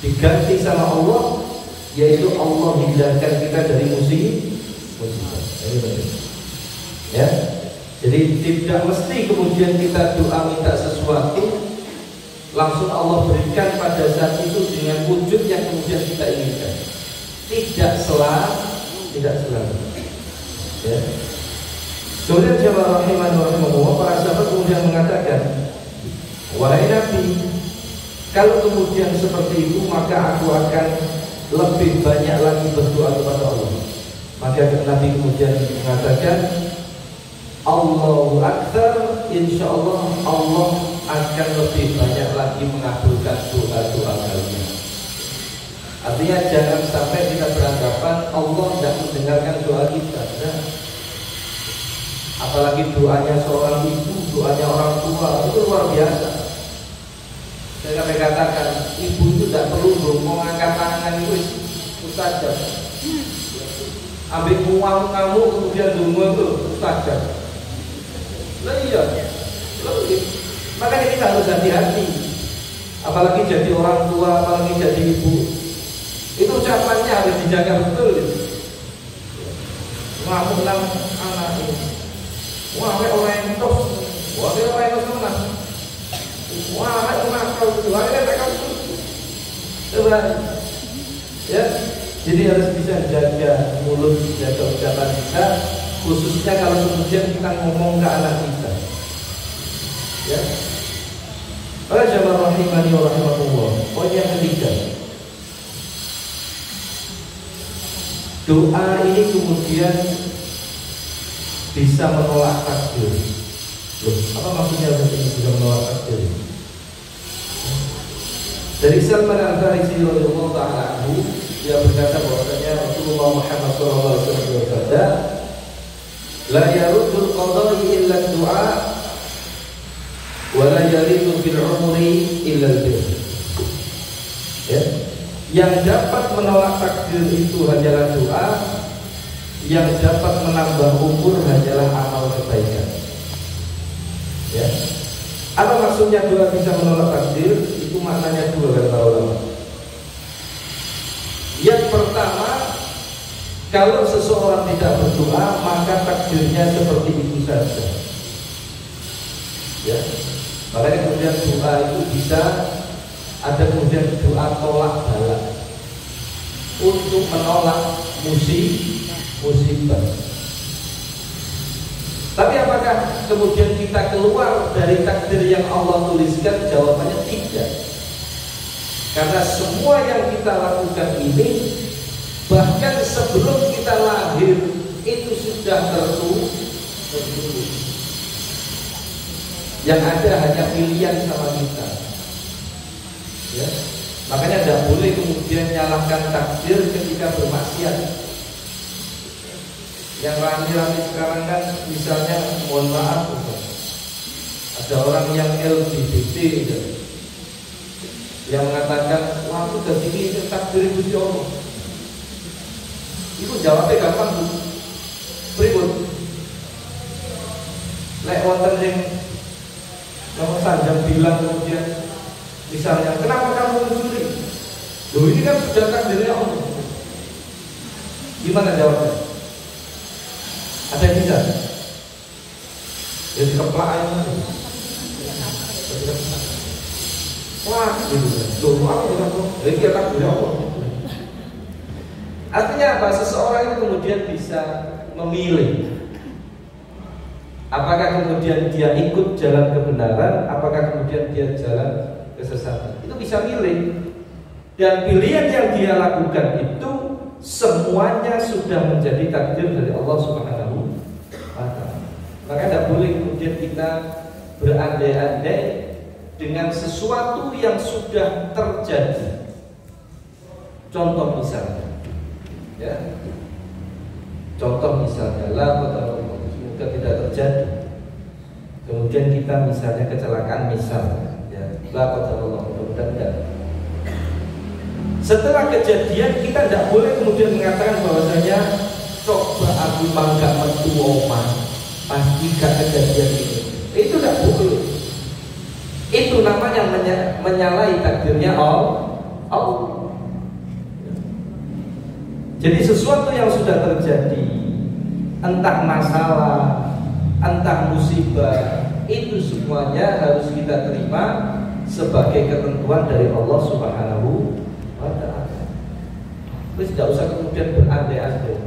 diganti sama Allah, yaitu Allah hindarkan kita dari musibah. Ya, jadi tidak mesti kemudian kita doa minta sesuatu langsung Allah berikan pada saat itu dengan wujud yang kemudian kita inginkan. Tidak selalu. Ya. Kemudian jemaah rahimani wa rahimahullah, para sahabat kemudian mengatakan, wahai Nabi, kalau kemudian seperti itu maka aku akan lebih banyak lagi berdoa kepada Allah. Maka Nabi kemudian mengatakan, Allahu Akbar, insya Allah Allah akan lebih banyak lagi mengabulkan doa-doa kalian. Artinya jangan sampai kita beranggapan Allah tidak mendengarkan doa kita. Nah, apalagi doanya seorang ibu, doanya orang tua, itu luar biasa. Saya sampai katakan, ibu itu tidak perlu mengangkat tangan itu saja. ambil uang kamu kemudian dungu itu ustazah. Nah iya, makanya kita harus hati-hati. Apalagi jadi orang tua, apalagi jadi ibu. Itu ucapannya harus dijaga betul. Ngamuk nang anak ini. Wah, orang yang tos, wah orang yang tos mana? Wah, orang kau itu, orang kau itu. Coba, ya. Jadi harus bisa jaga mulut, jaga ucapan kita, khususnya kalau kemudian kita ngomong ke anak kita. Ya. Para jamaah rahimani wa rahimakumullah. Poin yang ketiga, doa ini kemudian bisa menolak takdir. Loh, apa maksudnya ini bisa menolak takdir? Dari Salman Al-Farisi radhiyallahu ta'ala anhu, dia berkata bahwasanya Rasulullah Muhammad SAW bersabda, la yaruddul qada'i illa du'a wa la yaridu fil umri illa al-bir. Ya, yang dapat menolak takdir itu hanyalah doa, yang dapat menambah umur hanyalah amal kebaikan. Ya. Apa maksudnya doa bisa menolak takdir? Itu maknanya dua kata ulama. Yang pertama, kalau seseorang tidak berdoa, maka takdirnya seperti itu saja. Ya. Makanya kemudian doa itu bisa ada kemudian doa tolak bala untuk menolak musibah. Tapi apakah kemudian kita keluar dari takdir yang Allah tuliskan? Jawabannya tidak. Karena semua yang kita lakukan ini, bahkan sebelum kita lahir, itu sudah tertulis. Yang ada hanya pilihan sama kita. Ya. Makanya tidak boleh kemudian nyalahkan takdir ketika bermaksiat. Yang rame-rame sekarang kan misalnya, mohon maaf, ada orang yang LGBT gitu, yang mengatakan, wah aku udah tinggi takdir Gusti Allah. Itu jawabnya gampang tuh. Berikut, lek wonten yang nomor sanjang bilang kemudian, misalnya, kenapa kamu mencuri? Loh ini kan sudah takdirnya Allah. Gimana jawabnya? Ada yang bisa? Ya dikeplak aja. Wah, gitu. Loh, aku bilang kok, ini dia takdirnya Allah. Artinya apa? Seseorang itu kemudian bisa memilih. Apakah kemudian dia ikut jalan kebenaran, apakah kemudian dia jalan kesesatan. Itu bisa milih. Dan pilihan yang dia lakukan itu semuanya sudah menjadi takdir dari Allah Subhanahu wa ta'ala. Maka tidak boleh kemudian kita berandai-andai dengan sesuatu yang sudah terjadi. Contoh misalnya, ya. Contoh misalnya, semoga tidak terjadi. Kemudian kita misalnya kecelakaan misalnya, ya, mudah-mudahan. Setelah kejadian kita tidak boleh kemudian mengatakan bahwasanya coba aku mangga metu omah pasti gak kejadian ini. Itu tidak boleh. Itu namanya menyalahi takdirnya Allah. Jadi sesuatu yang sudah terjadi, entah masalah, entah musibah, itu semuanya harus kita terima sebagai ketentuan dari Allah Subhanahu wa ta'ala. Terus tidak usah kemudian berandai-andai.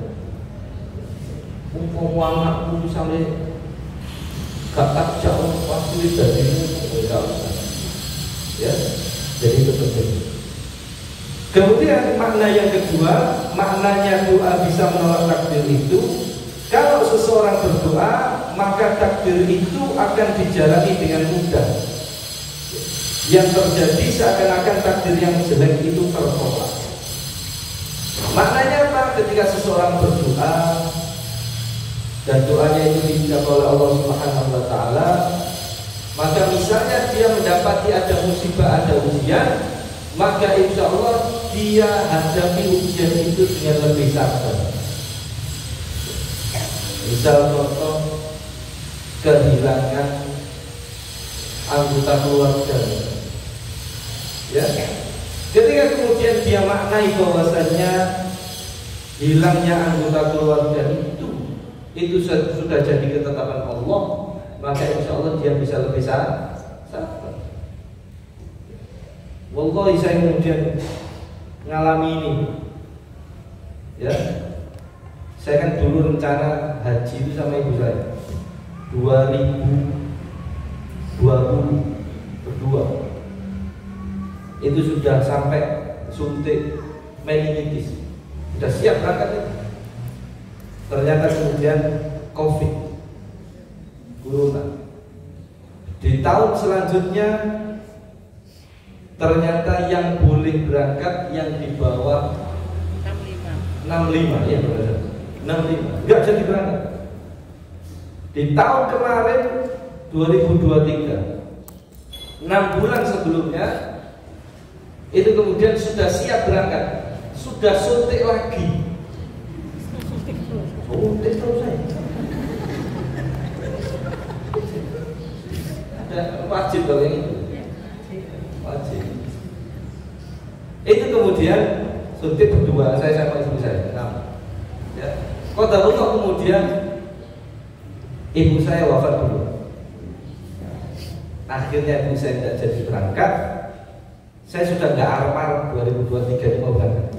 Umpama anakku misalnya gak tak jauh pasti dari tidak usah. Ya, jadi itu penting. Kemudian makna yang kedua, maknanya doa bisa menolak takdir itu, kalau seseorang berdoa maka takdir itu akan dijalani dengan mudah. Yang terjadi seakan-akan takdir yang jelek itu tertolak. Maknanya apa? Ketika seseorang berdoa dan doanya itu dijawab oleh Allah Subhanahu wa ta'ala, maka misalnya dia mendapati ada musibah, ada ujian, maka insya Allah dia hadapi ujian itu dengan lebih sabar. Misal contoh kehilangan anggota keluarga, ya. Ketika kemudian dia maknai bahwasannya hilangnya anggota keluarga itu sudah jadi ketetapan Allah, maka insya Allah dia bisa lebih sabar. Wallahi saya kemudian ngalami ini, ya. Saya kan dulu rencana haji itu sama ibu saya 2020 berdua. Itu sudah sampai suntik meningitis, sudah siap berangkat itu. Ternyata kemudian COVID, corona. Di tahun selanjutnya ternyata yang boleh berangkat yang di bawah 65, ya benar. 65, nggak jadi berangkat. Di tahun kemarin 2023, 6 bulan sebelumnya itu kemudian sudah siap berangkat, sudah suntik lagi. Suntik terus saya. Ada wajib kalau ini, wajib. Itu kemudian suntik berdua, saya sama ibu saya. Ya. Qadarullah kemudian ibu saya wafat dulu. Akhirnya ibu saya tidak jadi berangkat. Saya sudah nggak arep 2023 ini mau berangkat.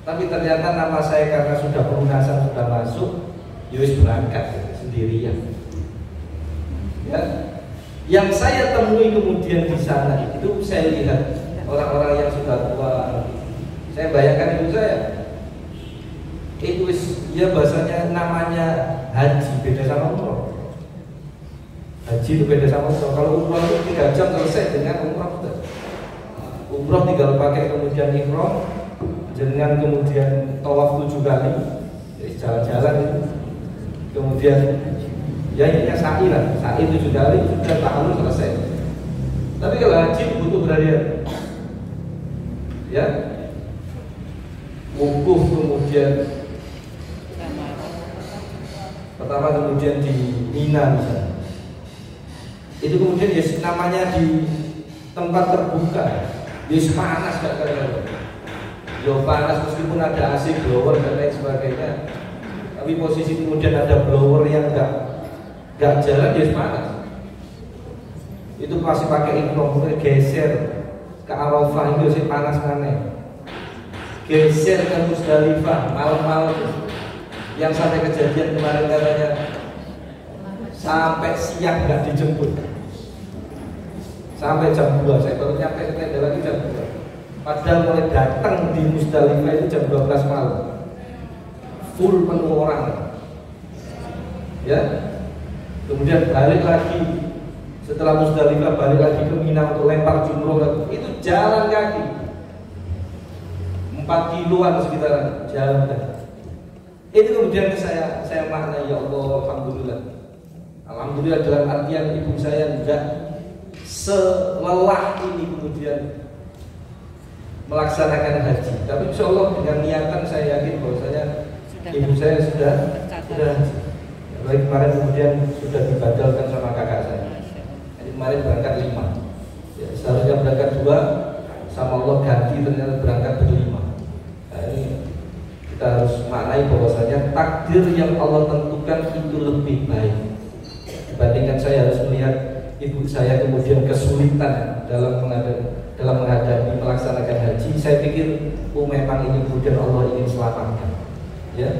Tapi ternyata nama saya karena sudah pelunasan sudah masuk, yus berangkat sendirian. Ya. Yang saya temui kemudian di sana itu saya lihat orang-orang yang sudah tua. Saya bayangkan ibu saya. Itu ya bahasanya namanya haji beda sama umroh. Haji itu beda sama umroh. Kalau umroh itu 3 jam selesai dengan umroh. Umroh tinggal pakai kemudian ihram, dengan kemudian tawaf 7 kali, jalan-jalan itu. Kemudian ya ini sa'i lah, sa'i 7 kali sudah tahun selesai. Tapi kalau haji butuh berharian, ya, wukuf kemudian pertama kemudian di Mina misalnya. Itu kemudian ya namanya di tempat terbuka, ya panas gak kira-kira. Ya panas meskipun ada AC blower dan lain sebagainya. Tapi posisi kemudian ada blower yang gak jalan, ya panas. Itu masih pakai ihram, geser ke Arafah itu sih panas aneh. Geser ke Musdalifah malam-malam. Yang sampai kejadian kemarin katanya sampai siang nggak dijemput, sampai jam 2 saya baru nyampe ke tenda lagi jam 2. Padahal mulai datang di Musdalifah itu jam 12 malam, full penuh orang, ya. Kemudian balik lagi setelah Musdalifah, balik lagi ke Mina untuk lempar jumroh lagi. Itu jalan kaki 4 kiloan sekitaran jalan kaki. Itu kemudian saya makna, ya Allah, alhamdulillah dalam artian ibu saya enggak selelah ini kemudian melaksanakan haji. Tapi insya Allah dengan niatan saya yakin bahwasanya ibu saya sudah baik kemarin kemudian sudah dibadalkan sama kakak saya. Jadi kemarin berangkat 5, ya, seharusnya berangkat 2, sama Allah ganti ternyata berangkat ber-5. Nah, ini kita harus maknai bahwasanya takdir yang Allah tentukan itu lebih baik dibandingkan saya harus melihat ibu saya kemudian kesulitan dalam menghadapi melaksanakan haji. Saya pikir memang ini kemudian Allah ingin selamatkan, ya.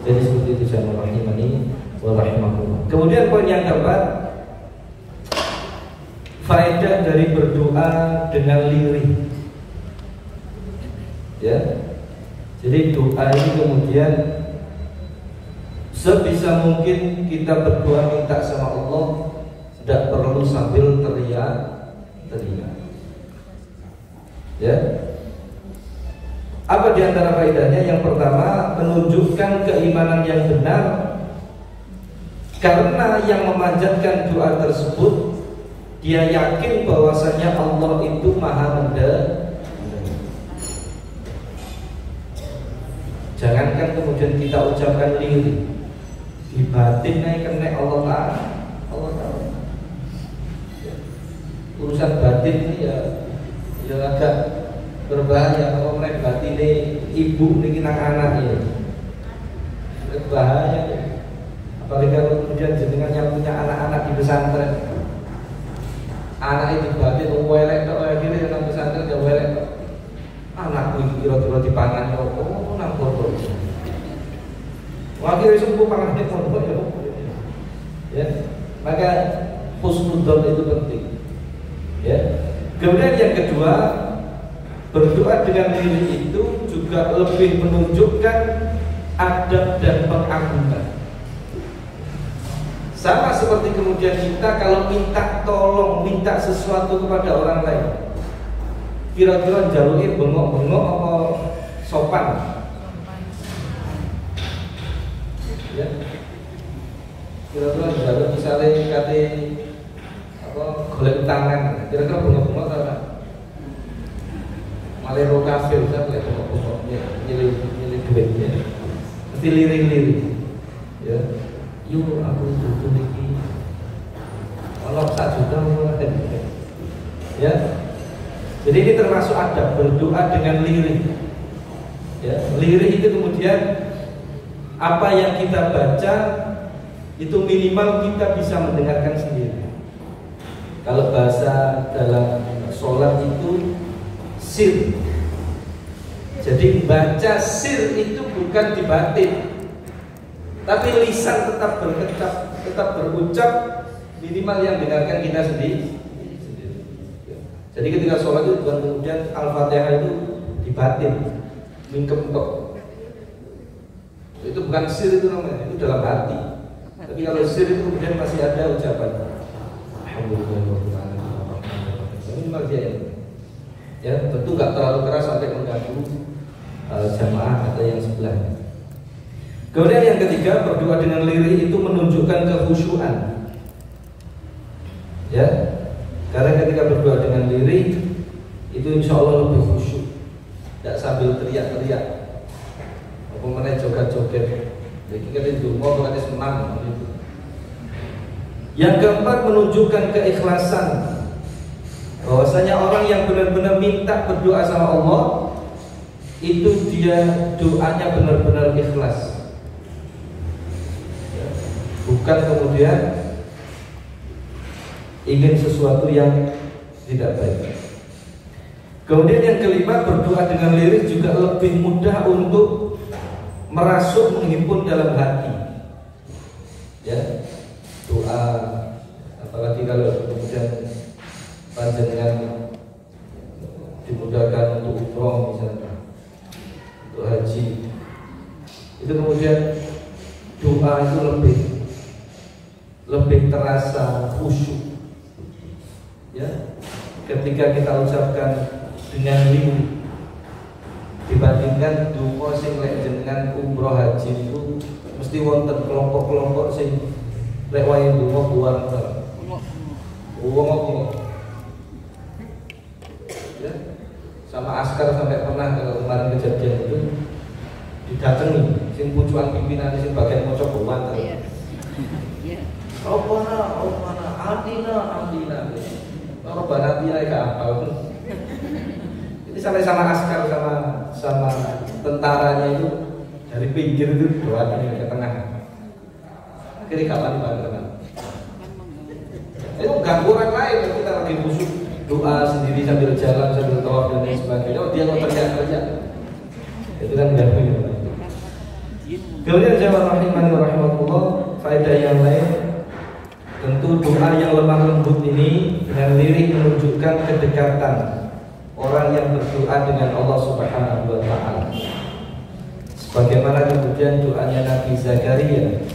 Jadi seperti itu, jamaah rahimani wa rahimakumullah. Kemudian poin yang keempat, faedah dari berdoa dengan lirih, ya. Jadi doa ini kemudian sebisa mungkin kita berdoa minta sama Allah, tidak perlu sambil teriak. Ya. Apa di antara faedahnya? Yang pertama, menunjukkan keimanan yang benar, karena yang memanjatkan doa tersebut dia yakin bahwasanya Allah itu Maha mendengar. Jangankan kemudian kita ucapkan lirih, di batin naik kena Allah Ta'ala. Allah tahu. Urusan batin ini ya agak berbahaya kalau mereka batin ibu niki nang anak ya. Berbahaya. Apalagi kalau kemudian jenengan yang punya anak-anak di pesantren, anak itu batin welek tok akhirnya nang pesantren ya welek tok. Anakku iki kira-kira dipangan yo nang pondok. Wakil sembuh pangan di pondok ya. Maka husnudzon itu penting. Ya. Kemudian yang kedua, berdoa dengan diri itu juga lebih menunjukkan adab dan pengagungan. Sama seperti kemudian kita kalau minta tolong, minta sesuatu kepada orang lain, kira-kira jalurnya bengok-bengok atau sopan? Ya. Kira-kira jalur misalnya kate golek tangan, kira-kira bengok-bengok apa? Malero kafe, saya boleh bengok-bengok nyilih duitnya, mesti lirik-lirik. Ya, yuk aku butuh lagi, kalau 1 juta mulai. Ya, jadi ini termasuk adab berdoa dengan lirik. Ya, lirik itu kemudian apa yang kita baca itu minimal kita bisa mendengarkan sendiri. Kalau bahasa dalam sholat itu sir. Jadi baca sir itu bukan di batin, tapi lisan tetap berkecap, tetap berucap, minimal yang dengarkan kita sendiri. Jadi ketika sholat itu bukan kemudian Al-Fatihah itu di batin, mingkem tok. Itu bukan sir itu namanya, itu dalam hati. Tapi kalau sir itu kemudian masih ada ucapan Alhamdulillah, minimal dia ya, tentu nggak terlalu keras sampai mengganggu jamaah atau yang sebelahnya. Kemudian yang ketiga, berdoa dengan lirik itu menunjukkan kekhusyuan. Ya, karena ketika berdoa dengan lirik itu insya Allah lebih khusyuk, tidak sambil teriak-teriak, apa mana joget-joget. Jadi kita itu mau berarti senang gitu. Yang keempat, menunjukkan keikhlasan. Bahwasanya orang yang benar-benar minta berdoa sama Allah itu dia doanya benar-benar ikhlas. Bukan kemudian ingin sesuatu yang tidak baik. Kemudian yang kelima, berdoa dengan lirik juga lebih mudah untuk merasuk, menghimpun dalam hati. Ya. Doa, apalagi kalau kemudian panjenengan dimudahkan untuk umroh misalnya, untuk haji, itu kemudian doa itu lebih terasa khusyuk. Ya, ketika kita ucapkan dengan lirik dibandingkan doa sing lek jenengan umroh haji itu mesti wonten kelompok-kelompok sing lek wae donga buang ya, sama askar sampai pernah kalau kemarin kejadian itu didatangi sing pucuan pimpinan sing bagian maca buang iya. Opana Andina orang banati mereka apa ini sampai sama askar sama tentaranya itu dari pinggir itu doa ke tengah. Akhirnya kapan dibangun? Itu ganggu orang lain. Kita lagi khusyuk doa sendiri sambil jalan sambil tawaf dan lain sebagainya. Oh, dia mau teriak-teriak. Itu kan ganggu. Kemudian jamaah rahimahullah, faedah yang lain, tentu doa yang lemah lembut ini dengan lirik menunjukkan kedekatan orang yang berdoa dengan Allah Subhanahu wa Ta'ala. Sebagaimana kemudian doanya Nabi Zakaria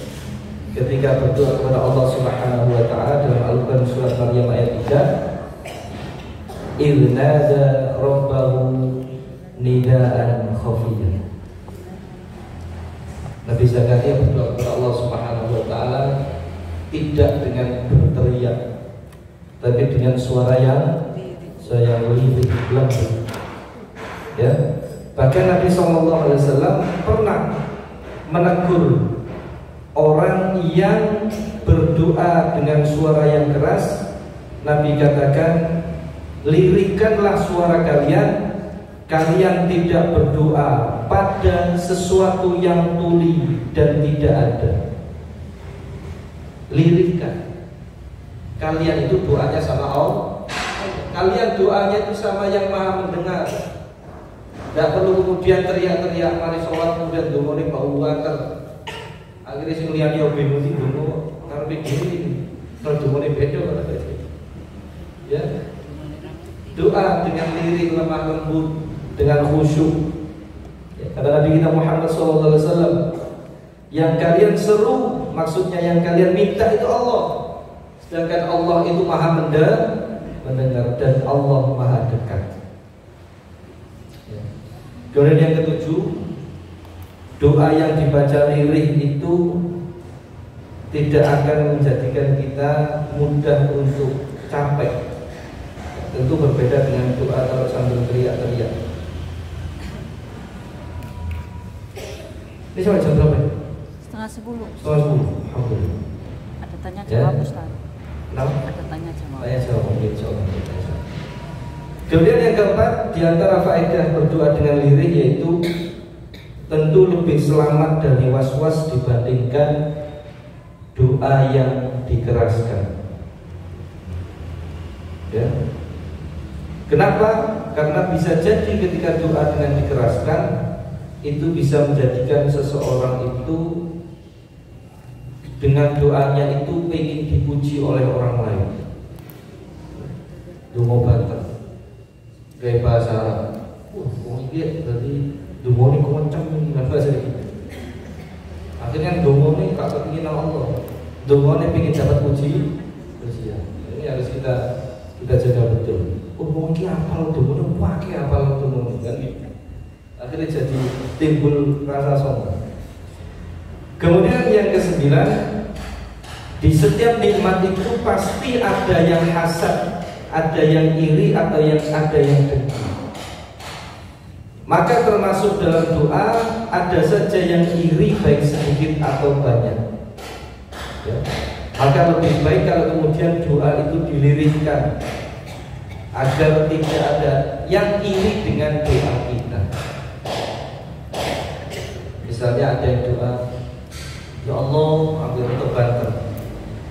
ketika berdoa kepada Allah Subhanahu wa Ta'ala dalam Al-Quran surat Maryam ayat 3, idh nada rabbahu nidaan khafiyyan. Nabi Zakaria berdoa kepada Allah Subhanahu wa Ta'ala tidak dengan berteriak, tapi dengan suara yang lebih lembut. Ya, bahkan Nabi SAW pernah menegur orang yang berdoa dengan suara yang keras, Nabi katakan, lirikkanlah suara kalian, kalian tidak berdoa pada sesuatu yang tuli dan tidak ada. Lirikkan. Kalian itu doanya sama Allah, kalian doanya itu sama yang maha mendengar. Tidak perlu kemudian teriak-teriak mari sholat kemudian dongone Pak Abu Bakar. Akhirnya sing liyane yo bingung iki dongo karepe dhewe. Kalau dongone beda ya. Doa dengan lirik lemah lembut, dengan khusyuk. Ya, kata Nabi kita Muhammad SAW, yang kalian seru, maksudnya yang kalian minta itu Allah. Sedangkan Allah itu maha mendengar dan Allah maha dekat. Ya. Kemudian yang ketujuh, doa yang dibaca lirih itu tidak akan menjadikan kita mudah untuk capek. Tentu berbeda dengan doa kalau sambil teriak-teriak. Ini sampai jam berapa? 9:30. 9:30. Alhamdulillah. Ada tanya jawab Ya. Ustaz. Kenapa? Ada tanya jawab. Tanya jawab mungkin soal. Kemudian yang keempat, di antara faedah berdoa dengan lirih yaitu tentu lebih selamat dari was-was dibandingkan doa yang dikeraskan. Ya. Kenapa? Karena bisa jadi ketika doa dengan dikeraskan itu bisa menjadikan seseorang itu dengan doanya itu ingin dipuji oleh orang lain. Dungo banter, kayak bahasa Arab. Ini berarti dungo ini kencang dengan bahasa ini. Akhirnya dungo ini gak kepingin Allah. Dungo ini ingin dapat puji. Ini harus kita jaga betul. Mungkin apal dungo, pakai apal dungo kan? Akhirnya jadi timbul rasa sombong. Kemudian yang kesembilan, di setiap nikmat itu pasti ada yang hasad, ada yang iri atau ada yang dengki. Maka termasuk dalam doa ada saja yang iri baik sedikit atau banyak. Ya. Maka lebih baik kalau kemudian doa itu dilirikkan agar tidak ada yang iri dengan doa kita. Misalnya ada yang doa, ya Allah, ambil untuk banter.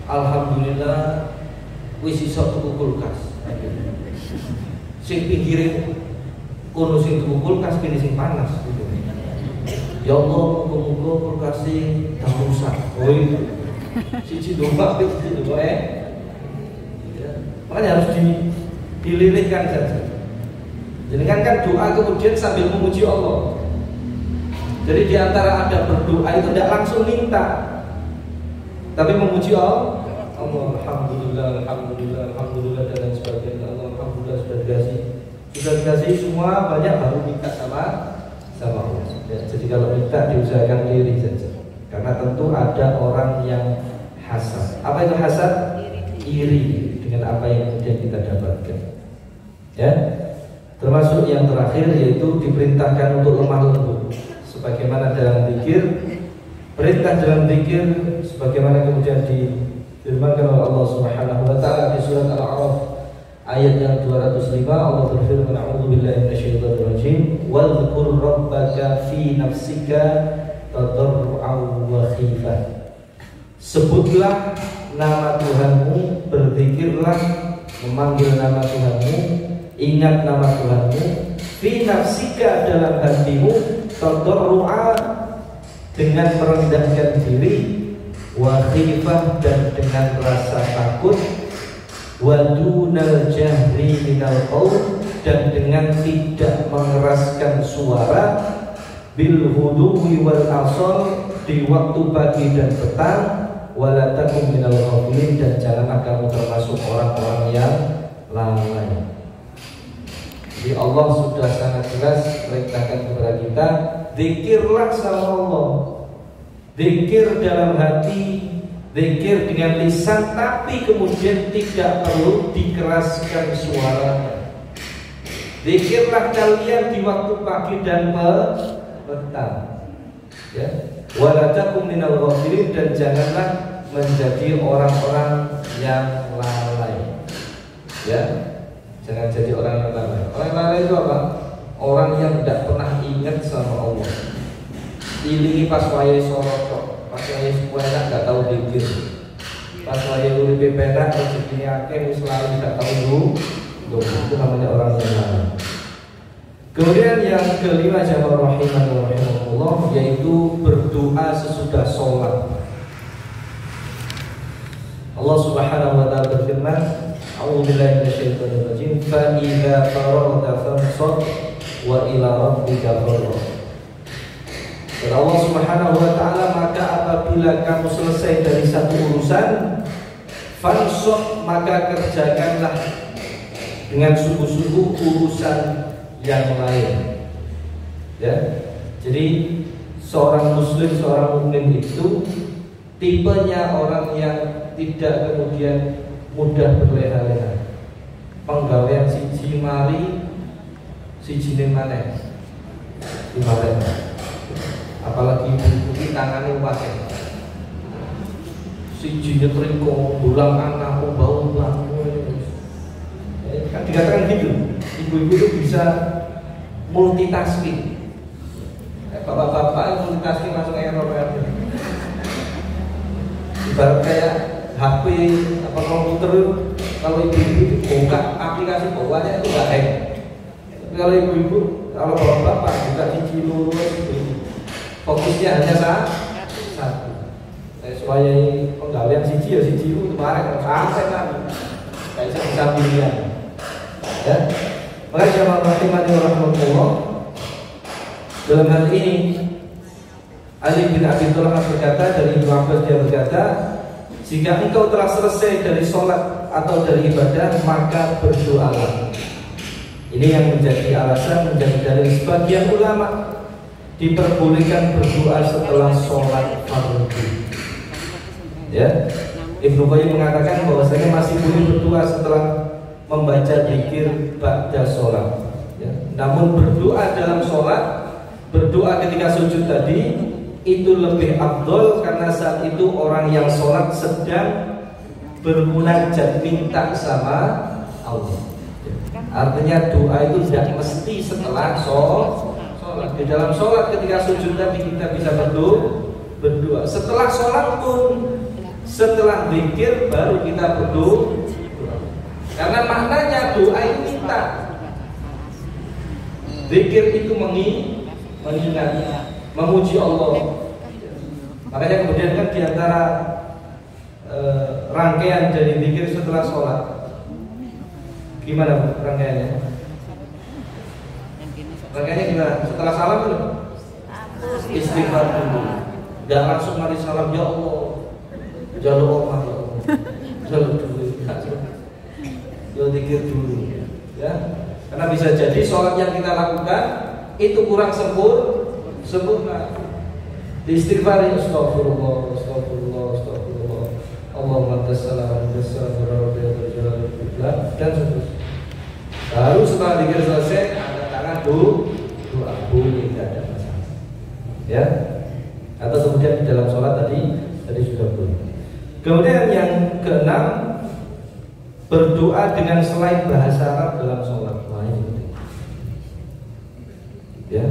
Alhamdulillah, wis iso tuku kulkas. Sing pinggire kono sing tuku kulkas kene sing panas gitu. Ya Allah, muga-muga kulkas sing tak rusak. Oh itu. Siji domba itu makanya harus dilirikkan saja. Jadi kan doa kemudian sambil memuji Allah. Jadi di antara ada berdoa itu tidak langsung minta, tapi memuji Allah. Alhamdulillah, alhamdulillah, alhamdulillah dan lain sebagainya. Alhamdulillah sudah dikasih semua banyak baru minta sama Allah. Ya, jadi kalau minta diusahakan lirik saja. Karena tentu ada orang yang hasad. Apa itu hasad? Iri dengan apa yang kemudian kita dapatkan. Ya. Termasuk yang terakhir yaitu diperintahkan untuk lemah lembut. Sebagaimana dalam zikir, perintah dalam zikir sebagaimana kemudian difirmankan oleh Allah Subhanahu wa taala di surat Al-A'raf ayat yang 205. Allah berfirman, a'udzubillahi minasyaitonir rajim, wadhkur rabbaka fi nafsika tadarru'an wa khifah. Sebutlah nama Tuhanmu, berzikirlah, memanggil nama Tuhanmu, ingat nama Tuhanmu, fi nafsika dalam hatimu, tadarru'a dengan merendahkan diri, wa khifah dan dengan rasa takut, wa dunal jahri minal qaul dan dengan tidak mengeraskan suara, bil huduwi wal asal di waktu pagi dan petang, wala takum minal ghafilin dan janganlah kamu termasuk orang-orang yang lalai. Jadi Allah sudah sangat jelas perintahkan kepada kita, zikirlah sama Allah, zikir dalam hati, zikir dengan lisan, tapi kemudian tidak perlu dikeraskan suaranya. Zikirlah kalian di waktu pagi dan petang. Ya, wala takum minal ghafilin, dan janganlah menjadi orang-orang yang lalai. Ya, jangan jadi orang yang lalai. Orang lalai itu apa? Orang yang tidak pernah ingat sama Allah. Ilingi pas wayai sorot, pas wayai sepuenak nggak tahu dikir, pas wayai uripe penak rezeki akeh wis lali nggak tahu dulu. Itu namanya orang yang lalai. Kemudian yang kelima, jamaah rahimani wa rahimakumullah, yaitu berdoa sesudah sholat. Allah Subhanahu wa taala berfirman, a'udzubillahi minasyaitonir rajim, fa idza faragta fansab wa ila rabbika farghab. Dan Allah Subhanahu wa taala, maka apabila kamu selesai dari satu urusan, fansab, maka kerjakanlah dengan sungguh-sungguh urusan yang lain. Ya. Jadi seorang muslim, seorang mukmin itu tipenya orang yang tidak kemudian mudah berleha-leha. Penggawean siji mari siji ning maneh. Ibarat. Apalagi ibu tangannya wae. Siji nyetrika, bulang anak, bau-bau. Kan dikatakan gitu. Ibu-ibu itu bisa multitasking. Bapak-bapak multitasking langsung error. Ibarat kayak HP apa komputer, kalau ibu-ibu buka aplikasi bawahnya itu nggak hack. Kalau ibu-ibu, kalau bapak-bapak buka cici lurus itu fokusnya hanya satu. Supaya penggawean siji ya siji itu kemarin sampai kan kayak bisa pilihan. Ya. Maka jamaah rahimani wa rahimakumullah, dalam hal ini Ali bin Abi Thalib berkata, dari Ibnu Abbas dia berkata, jika engkau telah selesai dari sholat atau dari ibadah, maka berdoalah. Ini yang menjadi alasan, menjadi dari sebagian ulama diperbolehkan berdoa setelah sholat fardu. Ya, Ibnu Qayyim mengatakan bahwasanya masih boleh berdoa setelah membaca zikir ba'da sholat. Ya. Namun berdoa dalam sholat, berdoa ketika sujud tadi itu lebih afdol, karena saat itu orang yang sholat sedang bermunajat, minta sama Allah. Artinya doa itu tidak mesti setelah sholat. Di dalam sholat ketika sujud tadi kita bisa berdoa. Setelah sholat pun, setelah zikir baru kita berdoa. Karena maknanya doa itu minta, zikir itu mengingat, memuji Allah. Makanya kemudian kan diantara rangkaian dari zikir setelah sholat, gimana rangkaiannya? Rangkaiannya gimana? Setelah salam belum? Istighfar dulu. Gak langsung mari salam, ya Allah, jalur Allah, jalur dulu. Zikir dulu, ya, karena bisa jadi sholat yang kita lakukan itu kurang sempurna. Di istighfar, astagfirullah, astagfirullah, astagfirullah, Allahumma tassalam, dan seterusnya. Lalu setelah zikir selesai, angkat tangan doa, boleh, tidak ada masalah. Ya, atau kemudian di dalam sholat tadi sudah boleh. Kemudian yang keenam, berdoa dengan selain bahasa Arab dalam sholat. Wah, ini penting. Ya.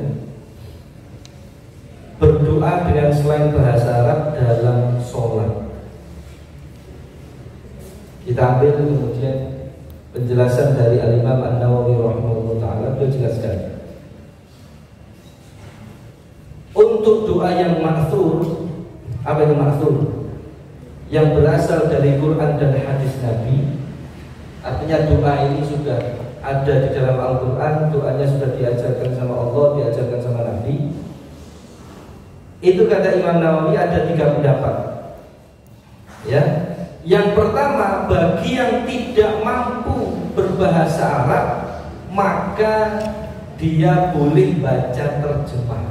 Berdoa dengan selain bahasa Arab dalam sholat. Kita ambil kemudian penjelasan dari Al-Imam An-Nawawi rahimahullah ta'ala. Beliau jelaskan, untuk doa yang ma'thur, apa yang ma'thur? Yang berasal dari Quran dan hadis Nabi. Artinya doa ini sudah ada di dalam Al-Quran, doanya sudah diajarkan sama Allah, diajarkan sama Nabi. Itu kata Imam Nawawi ada 3 pendapat. Ya, yang pertama, bagi yang tidak mampu berbahasa Arab, maka dia boleh baca terjemah.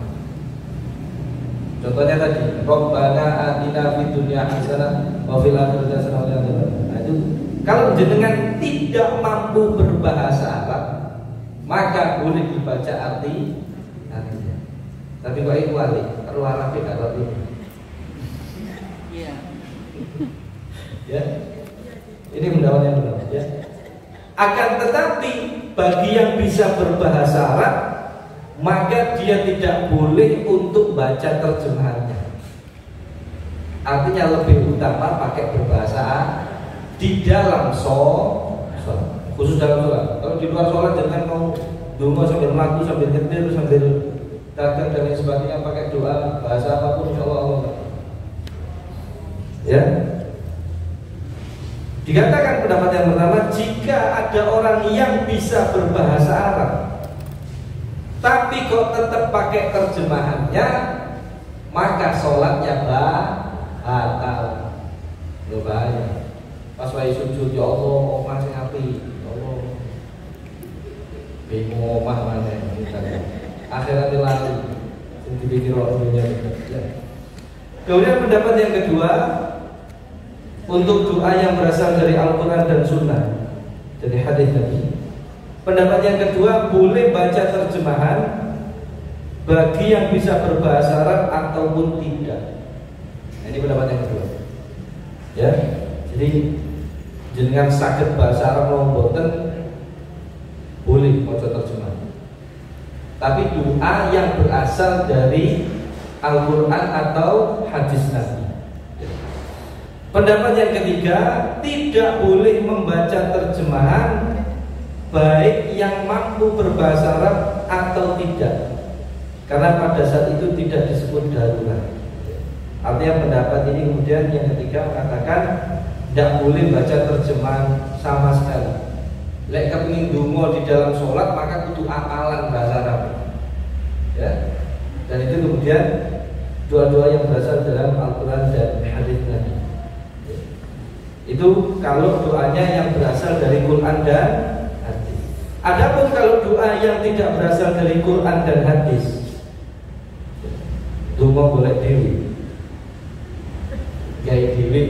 Contohnya tadi, Rabbana atina fid dunya hasanah wa fil akhirati hasanah wa qina adzabannar. Nah, itu kalau jenengan tidak mampu berbahasa Arab, maka boleh dibaca artinya. Tapi kok iku wali, karo Arabe gak roti. Iya. Ya. Ini pendapat yang benar ya. Akan tetapi bagi yang bisa berbahasa Arab, maka dia tidak boleh untuk baca terjemahannya. Artinya lebih utama pakai berbahasa Arab di dalam sholat, khusus dalam sholat. Kalau di luar sholat jangan mau donga sambil melaku, sambil nyetir, sambil dagang dan lain sebagainya, pakai doa bahasa apapun insya Allah. Ya. Dikatakan pendapat yang pertama, jika ada orang yang bisa berbahasa Arab tapi kok tetap pakai terjemahannya, maka sholatnya batal. Bahaya. Pas wae sujud, ya Allah, omah sing apik, ya Allah. Bingung omah mana akhirat lali sing dipikir orang dunia. Kemudian pendapat yang kedua, untuk doa yang berasal dari Al-Quran dan Sunnah, dari hadis Nabi. Pendapat yang kedua, boleh baca terjemahan bagi yang bisa berbahasa Arab ataupun tidak. Nah, ini pendapat yang kedua. Ya, jadi dengan sakit bahasa Arab mboten boleh baca terjemahan. Tapi doa yang berasal dari Al-Quran atau hadis Nabi. Pendapat yang ketiga, tidak boleh membaca terjemahan baik yang mampu berbahasa Arab atau tidak, karena pada saat itu tidak disebut darurat. Artinya pendapat ini kemudian yang ketiga mengatakan tidak boleh baca terjemahan sama sekali. Lek kepengin donga di dalam sholat maka kudu apalan bahasa Arab. Ya. Dan itu kemudian doa-doa yang berasal dalam Al-Quran dan hadis Nabi. Itu kalau doanya yang berasal dari Quran dan hadis. Adapun kalau doa yang tidak berasal dari Quran dan hadis, donga boleh dewi, gaya dewi,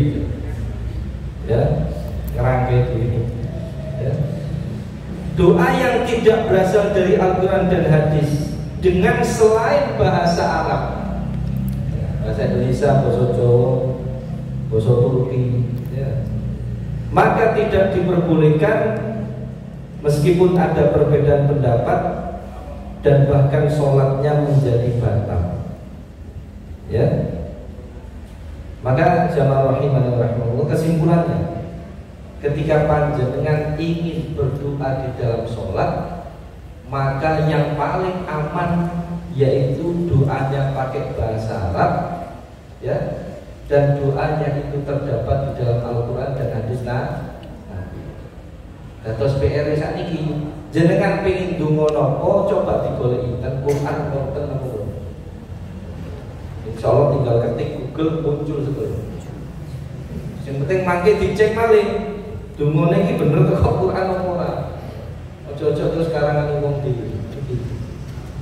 ya, ngerangkai dewi. Ya. Doa yang tidak berasal dari Al-Quran dan hadis dengan selain bahasa Arab, bahasa Indonesia, bahasa Jawa, bahasa Turki, ya, maka tidak diperbolehkan meskipun ada perbedaan pendapat dan bahkan sholatnya menjadi batal. Ya, maka jamaah rahimahullah, kesimpulannya, ketika panjenengan ingin berdoa di dalam sholat, maka yang paling aman yaitu doanya pakai bahasa Arab, ya, dan doanya itu terdapat di dalam Al-Quran dan hadis Nabi. Terus PR saat ini, jenengan pengen donga nopo, coba digoleki ten Quran wonten nopo. Insyaallah tinggal ketik Google muncul sebelum. Yang penting mangke dicek malih, dongane iki bener kok Quran apa ora. Ojo-ojo terus karangan wong dhewe.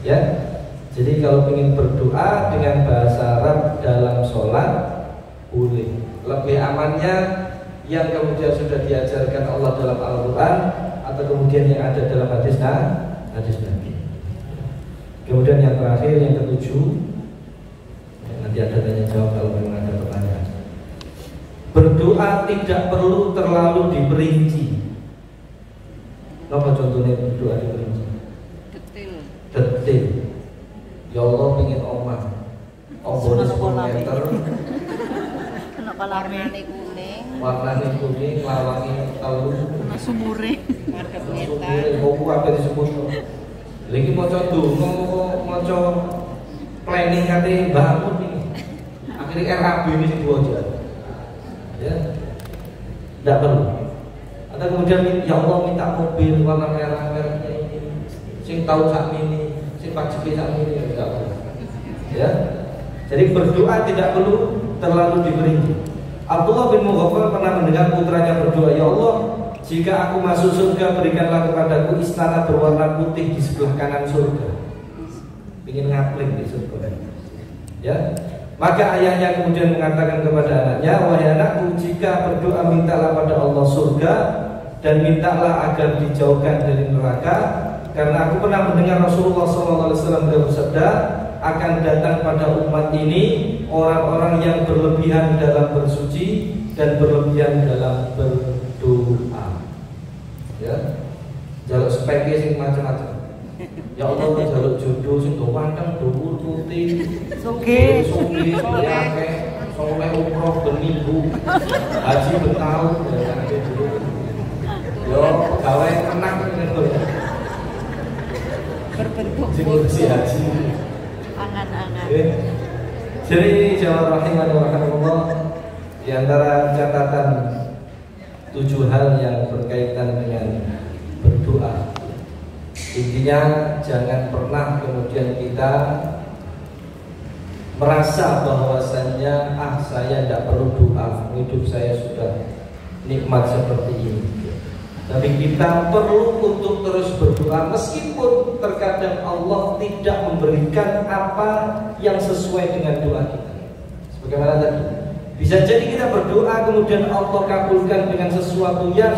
Ya. Jadi kalau ingin berdoa dengan bahasa Arab dalam sholat boleh. Lebih amannya yang kemudian sudah diajarkan Allah dalam Al-Quran atau kemudian yang ada dalam hadis Nabi. Kemudian yang terakhir, yang ketujuh, nanti ada tanya jawab kalau memang ada pertanyaan. Berdoa tidak perlu terlalu diperinci. Apa contohnya berdoa diperinci? Detil. Ya Allah pengen omah, ombone 10 meter, Warnane kuning, warnane kuning, lawange telu, sumure. madhep neta. Buku apa disebut? Lagi maca donga kok maca planning kate bangun iki. Akhirnya RAB ini sing diwaca. Ya. Tidak perlu. Atau kemudian ya Allah minta mobil warna merah-merahnya ini, sing tahu sak mini, sing pajepe sak mini, tidak perlu. Ya. Jadi berdoa tidak perlu terlalu diperinci. Abdullah bin Mughaffal pernah mendengar putranya berdoa, ya Allah, jika aku masuk surga berikanlah kepadaku istana berwarna putih di sebelah kanan surga. Ingin ngapling di surga. Ya. Maka ayahnya kemudian mengatakan kepada anaknya, wahai anakku, jika berdoa mintalah pada Allah surga dan mintalah agar dijauhkan dari neraka, karena aku pernah mendengar Rasulullah SAW bersabda, akan datang pada umat ini orang-orang yang berlebihan dalam bersuci dan berlebihan dalam berdoa. Ya, jaluk sepeke sing macam-macam. Ya Allah, jaluk jodoh sing do wanteng, do putih, Sugih. sugih, akeh, soleh umroh berminggu, haji bertahun, yo gawe enak ngono. Berbentuk Si haji. angan-angan. Jadi jamaah rahimahullah, di antara catatan 7 hal yang berkaitan dengan berdoa. Intinya jangan pernah kemudian kita merasa bahwasannya saya tidak perlu doa, hidup saya sudah nikmat seperti ini. Tapi kita perlu untuk terus berdoa meskipun terkadang Allah tidak memberikan apa yang sesuai dengan doa kita. Sebagaimana tadi, bisa jadi kita berdoa kemudian Allah kabulkan dengan sesuatu yang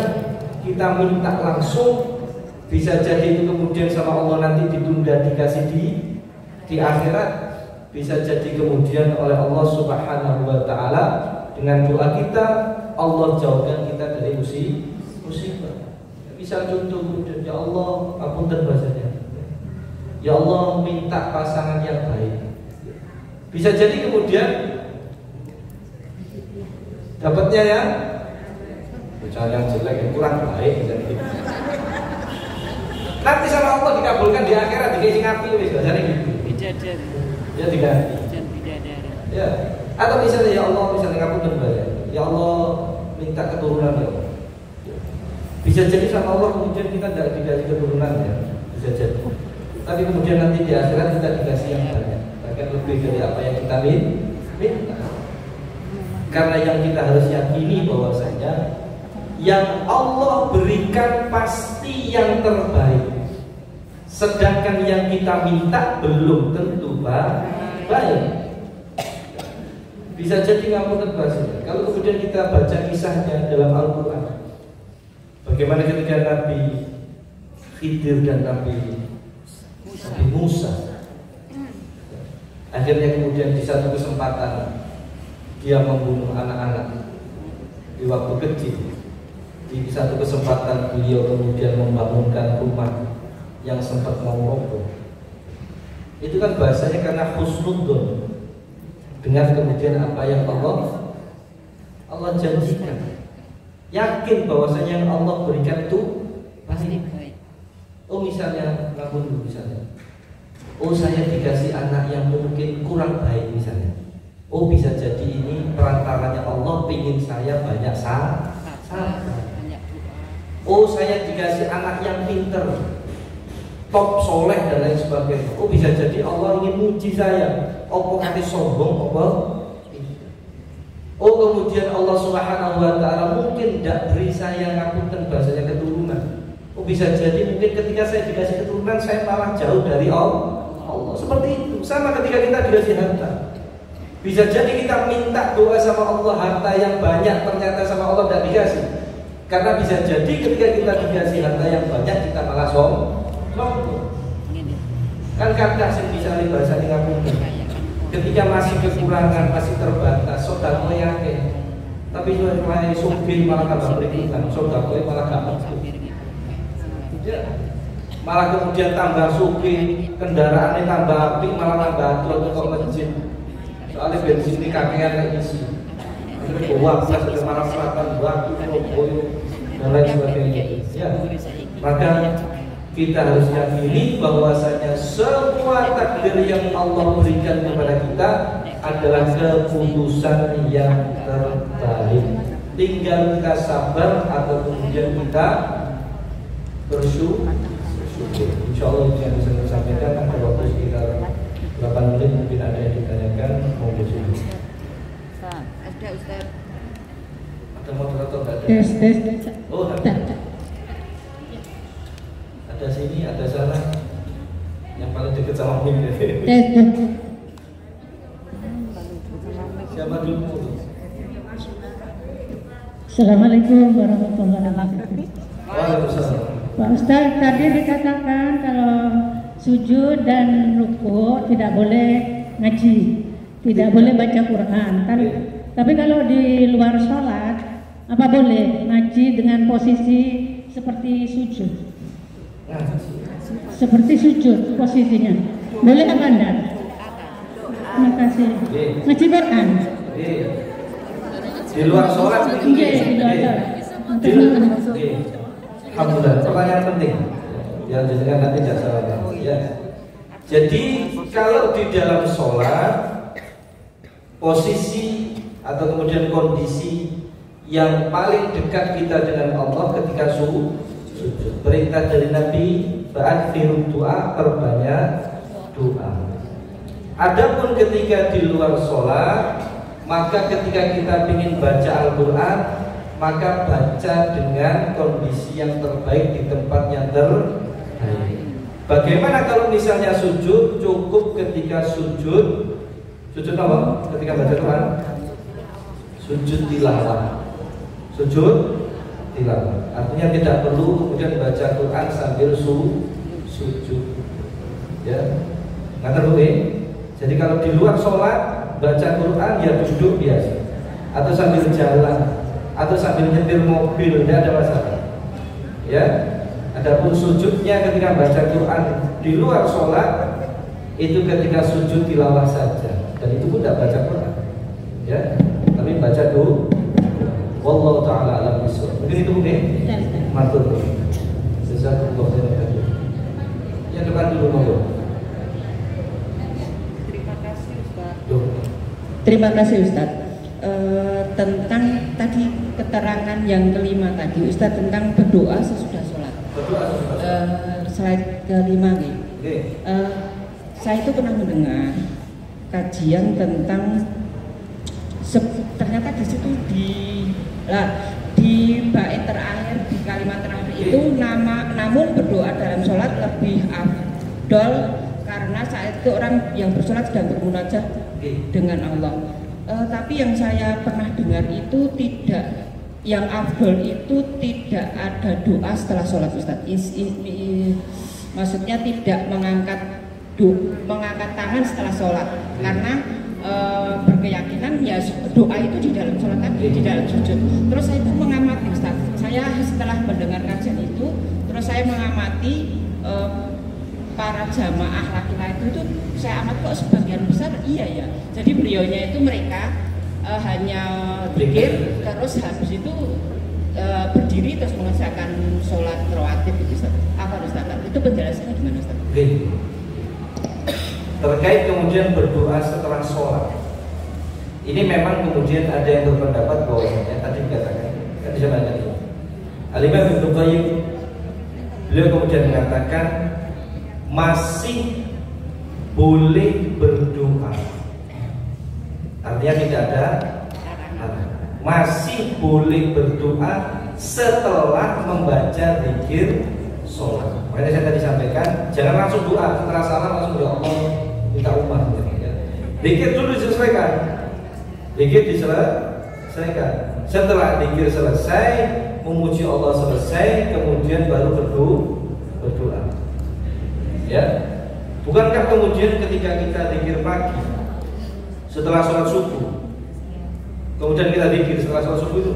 kita minta langsung. Bisa jadi itu kemudian sama Allah nanti ditunda dikasih di akhirat. Bisa jadi kemudian oleh Allah Subhanahu wa taala dengan doa kita Allah jauhkan kita dari musibah. Misal contoh kemudian, ya Allah, apunten bahasanya, ya Allah minta pasangan yang baik. Bisa jadi kemudian dapatnya ya pasangan yang jelek, yang kurang baik. Nanti sama Allah dikabulkan di akhirat, dikasih ngapi wis bahasanya gitu. Bidadari. Ya diganti. Dan bidadari. Ya. Atau misalnya ya Allah, misalnya ngapunten bahasa, ya Allah minta keturunan ya Allah. Bisa jadi sama Allah kemudian kita tidak dikasih keturunan ya, bisa jadi. Tapi kemudian nanti di akhirat kita dikasih yang banyak, bahkan lebih dari apa yang kita minta. Karena yang kita harus yakini bahwasanya yang Allah berikan pasti yang terbaik. Sedangkan yang kita minta belum tentu baik. Bisa jadi ngapunten bahasanya. Kalau kemudian kita baca kisahnya dalam Al-Quran, bagaimana ketika Nabi Khidir dan Nabi Musa, akhirnya kemudian di satu kesempatan dia membunuh anak-anak di waktu kecil. Di satu kesempatan beliau kemudian membangunkan rumah yang sempat mau roboh. Itu kan bahasanya karena husnudzon dengan kemudian apa yang Allah janjikan. Yakin bahwasanya yang Allah berikan itu pasti baik. Oh misalnya, ngapun misalnya, oh saya dikasih anak yang mungkin kurang baik misalnya. Oh bisa jadi ini perantaranya Allah pingin saya banyak sabar. Oh saya dikasih anak yang pinter, top soleh dan lain sebagainya. Oh bisa jadi Allah ingin muji saya. Oh kok sombong apa? Oh kemudian Allah Subhanahu wa taala mungkin tidak beri saya ngapunten bahasanya keturunan. Oh bisa jadi mungkin ketika saya dikasih keturunan saya malah jauh dari Allah. Seperti itu. Sama ketika kita dikasih harta. Bisa jadi kita minta doa sama Allah harta yang banyak ternyata sama Allah tidak dikasih. Karena bisa jadi ketika kita dikasih harta yang banyak kita malah sombong. Kan kata sing bisa bahasa ngapunten. Ketika masih kekurangan, masih terbatas, sedekah yakin. Tapi mulai sugih malah tambah berikan, sedekah malah gak ya. Malah kemudian tambah sugih, kendaraannya tambah apik, malah tambah adol ke masjid. Soalnya bensin ini kakean kayak isi. Itu uang plus ada malah selatan, waktu, boyo dan lain sebagainya. Ya. Maka kita harus yakini bahwasanya semua takdir yang Allah berikan kepada kita adalah keputusan yang terbaik. Tinggal kita sabar atau kemudian kita bersyukur. Insya Allah itu yang bisa kita sampaikan. Ada waktu sekitar 8 menit, mungkin ada yang ditanyakan. Mau bersyukur. Ada Ustaz. Ada moderator nggak ada? Oh ada. Ada sini, ada sana. Yang paling dekat sama Mim. Siapa dulu? Assalamualaikum warahmatullahi wabarakatuh. Waalaikumsalam. Pak Ustaz, tadi dikatakan kalau sujud dan ruku tidak boleh ngaji, tidak boleh baca Quran. Tapi kalau di luar sholat, apa boleh ngaji dengan posisi seperti sujud? Seperti sujud posisinya. Boleh apa enggak? Terima kasih. Ngaji Quran. Di luar sholat. Iya, di luar sholat. Alhamdulillah. Pertanyaan penting. Yang jenengan nanti tidak salah. Ya. Jadi kalau di dalam sholat posisi atau kemudian kondisi yang paling dekat kita dengan Allah ketika sujud. Perintah dari Nabi, ba'athiru doa, perbanyak doa. Adapun ketika di luar sholat, maka ketika kita ingin baca Al-Quran, maka baca dengan kondisi yang terbaik di tempat yang terbaik. Bagaimana kalau misalnya sujud? Cukup ketika sujud apa? Ketika baca Quran, sujud tilawah. Sujud tilawah. Artinya tidak perlu kemudian baca Quran sambil sujud. Ya, nggak perlu. Jadi kalau di luar sholat baca Quran ya duduk biasa, atau sambil jalan, atau sambil nyetir mobil, tidak ada masalah. Ya. Adapun sujudnya ketika baca Quran di luar sholat itu ketika sujud tilawah saja, dan itu pun tidak baca Quran. Ya, tapi baca doa. Wallahu ta'ala alam bisawab. Mungkin itu mungkin. Matur. Jazakumullah khairan. Yang depan dulu monggo. Terima kasih Ustaz. Tentang tadi keterangan yang kelima tadi Ustaz tentang berdoa sesudah sholat. Slide kelima nih. Saya itu pernah mendengar kajian tentang ternyata di situ di bait terakhir, di kalimat terakhir itu namun berdoa dalam sholat lebih afdol karena saat itu orang yang bersolat sedang bermunajat dengan Allah. Tapi yang saya pernah dengar itu tidak, yang afdol itu tidak ada doa setelah sholat Ustaz. Maksudnya tidak mengangkat tangan setelah sholat karena berkeyakinan ya doa itu di dalam sholat tadi, di dalam sujud. Terus saya itu mengamati Ustaz. Saya setelah mendengar kajian itu, terus saya mengamati para jamaah laki-laki itu saya amati kok sebagian besar iya ya. Jadi beliaunya itu mereka hanya zikir terus habis itu berdiri terus mengerjakan sholat rawatib itu Ustaz. Apa Ustaz? Itu penjelasannya gimana Ustaz? Terkait kemudian berdoa setelah sholat, ini memang kemudian ada yang berpendapat bahwasanya tadi dikatakan kan di zaman tadi Al-Imam Ibnu Qayyim beliau kemudian mengatakan masih boleh berdoa, artinya tidak ada masih boleh berdoa setelah membaca zikir sholat. Makanya saya tadi sampaikan jangan langsung doa setelah salam langsung doa Allah minta umat. Zikir dulu diselesaikan, zikir diselesaikan. Setelah zikir selesai, memuji Allah selesai, kemudian baru berdoa. Ya, bukankah kemudian ketika kita zikir pagi setelah sholat subuh, kemudian kita zikir setelah sholat subuh itu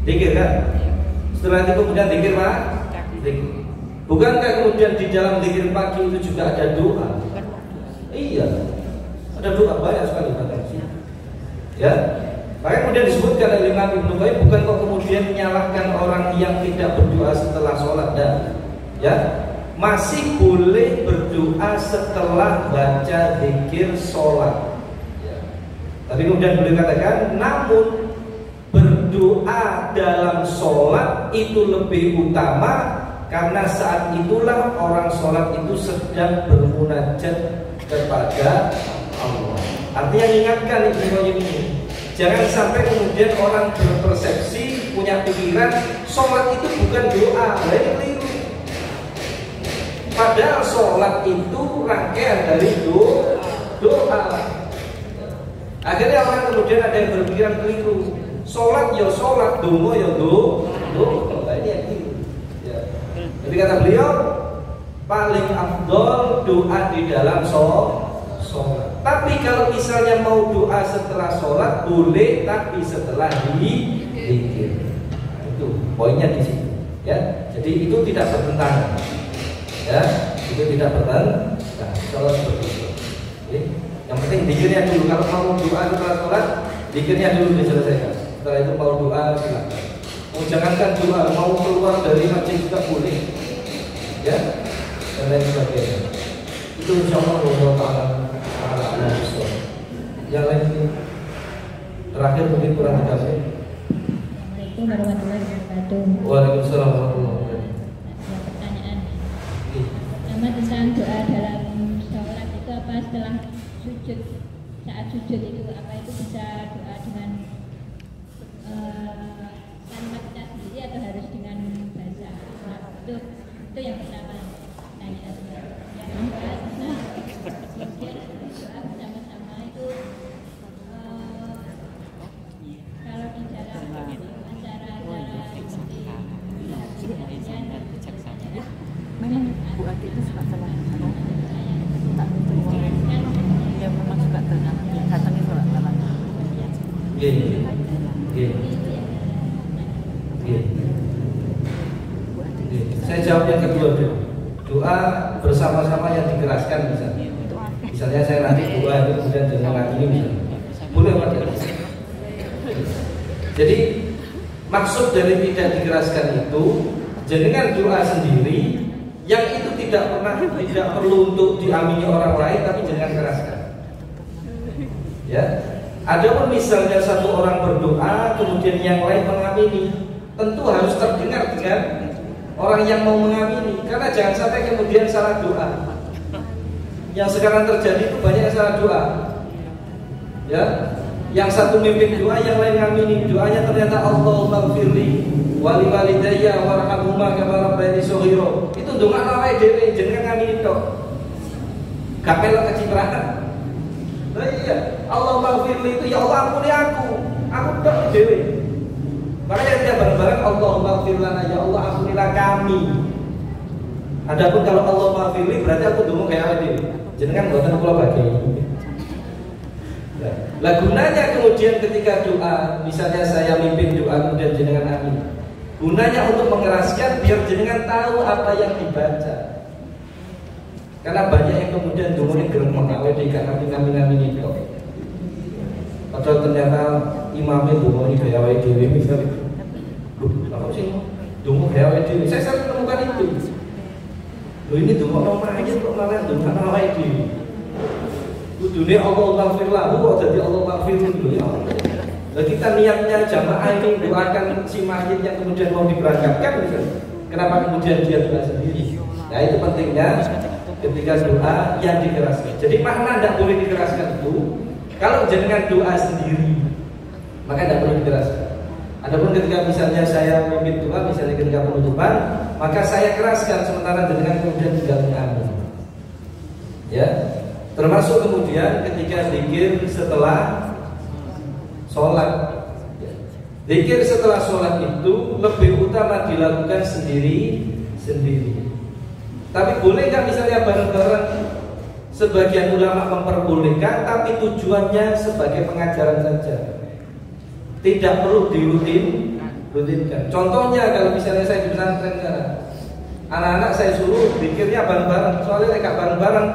zikir kan? Setelah itu kemudian zikir pak, zikir. Bukankah kemudian di dalam zikir pagi itu juga ada doa? Iya, ada doa banyak sekali bahkan. Ya, makanya kemudian disebutkan oleh Imam Ibnu Qayyim, bukan kok kemudian menyalahkan orang yang tidak berdoa setelah sholat, dan ya masih boleh berdoa setelah baca zikir sholat. Ya. Tapi kemudian boleh katakan, namun berdoa dalam sholat itu lebih utama karena saat itulah orang sholat itu sedang bermunajat kepada Allah. Artinya ingatkan ini, jangan sampai kemudian orang berpersepsi, punya pikiran sholat itu bukan doa, ini keliru. Padahal sholat itu rangkaian dari doa. Akhirnya orang kemudian ada yang berpikiran keliru, sholat ya sholat, dongo ya dongo. Ini yang keliru. Jadi kata beliau, paling afdol doa di dalam sholat. Tapi kalau misalnya mau doa setelah sholat boleh, tapi setelah zikir. Nah, itu poinnya di situ. Ya, jadi itu tidak bertentangan. Ya, itu tidak bertentangan. Nah, kalau seperti itu. Oke. Yang penting zikirnya dulu. Kalau mau doa setelah sholat, zikirnya dulu diselesaikan. Setelah itu mau doa silakan. Jangankan doa, mau keluar dari masjid juga boleh. Ya, dan lain sebagainya. Itu insyaallah Allah Ta'ala. Yang lain ini terakhir mungkin kurang dikasih. Assalamualaikum warahmatullahi wabarakatuh. Waalaikumsalam warahmatullahi wabarakatuh. Ada pertanyaan. Pertama tentang doa dalam sholat itu apa setelah sujud, saat sujud itu apa itu bisa doa dengan tanpa kita sendiri atau harus dengan bahasa Arab? Itu yang pertama pertanyaan. Yang kedua tentang zikir doa bersama-sama itu kalau di dalam acara-acara seperti memang Bu Ati itu suka telah tak dia memang suka telah datangnya sholat telah. Saya jawab yang kedua dulu. Doa bersama-sama yang dikeraskan misalnya. Misalnya saya nanti doa itu kemudian dengan ini misalnya. Boleh apa tidak? Jadi maksud dari tidak dikeraskan itu jenengan doa sendiri yang itu tidak perlu untuk diamini orang lain, tapi jenengan keraskan. Ya. Adapun misalnya satu orang berdoa kemudian yang lain mengamini, tentu harus terdengar dengan orang yang mau mengamini, karena jangan sampai kemudian salah doa. Yang sekarang terjadi itu banyak salah doa. Ya, yang satu mimpin doa, yang lain ngamini. Doanya ternyata Allahumma gfirli wali walidayya warhamhuma kama rabbayani shaghira. Itu doa awake dhewe jenengan ngamini tok. Gak melok kecipratan. Nah iya, Allahumma gfirli itu ya Allah ampuni aku tok dhewe. Makanya dia bareng-bareng Allahumma gfir lana, ya Allah ampunilah kami. Adapun kalau Allahumma gfirli berarti aku donga kayak awake dhewe. Jenengan mboten kula bagi. Lah gunanya kemudian ketika doa, misalnya saya mimpin doa kemudian jenengan amin. Gunanya untuk mengeraskan biar jenengan tahu apa yang dibaca. Karena banyak yang kemudian dungane gremeng awe di karena amin itu. Padahal ternyata imamnya dungane gaya awe dhewe misalnya. Apa sih? Dungo gaya awe dhewe. Saya sering menemukan itu. Loh ini dungo nomor aja kok malah dungo awe dhewe. Kudune Allah maghfir lahu kok jadi Allah maghfir dulu ya. Nah, kita niatnya jamaah ini doakan si mayit yang kemudian mau diberangkatkan misalnya. Kenapa kemudian dia doa sendiri? Nah itu pentingnya ketika doa yang dikeraskan. Jadi makna tidak boleh dikeraskan itu kalau jenengan doa sendiri maka tidak boleh dikeraskan. Adapun ketika misalnya saya memimpin doa, misalnya ketika penutupan, maka saya keraskan sementara jenengan kemudian tinggal mengamin. Ya. Termasuk kemudian ketika zikir setelah sholat. Zikir setelah sholat itu lebih utama dilakukan sendiri-sendiri. Tapi boleh nggak misalnya bareng-bareng? Sebagian ulama memperbolehkan, tapi tujuannya sebagai pengajaran saja. Tidak perlu dirutinkan. Contohnya kalau misalnya saya di pesantren sekarang, anak-anak saya suruh zikirnya bareng-bareng. Soalnya nggak bareng-bareng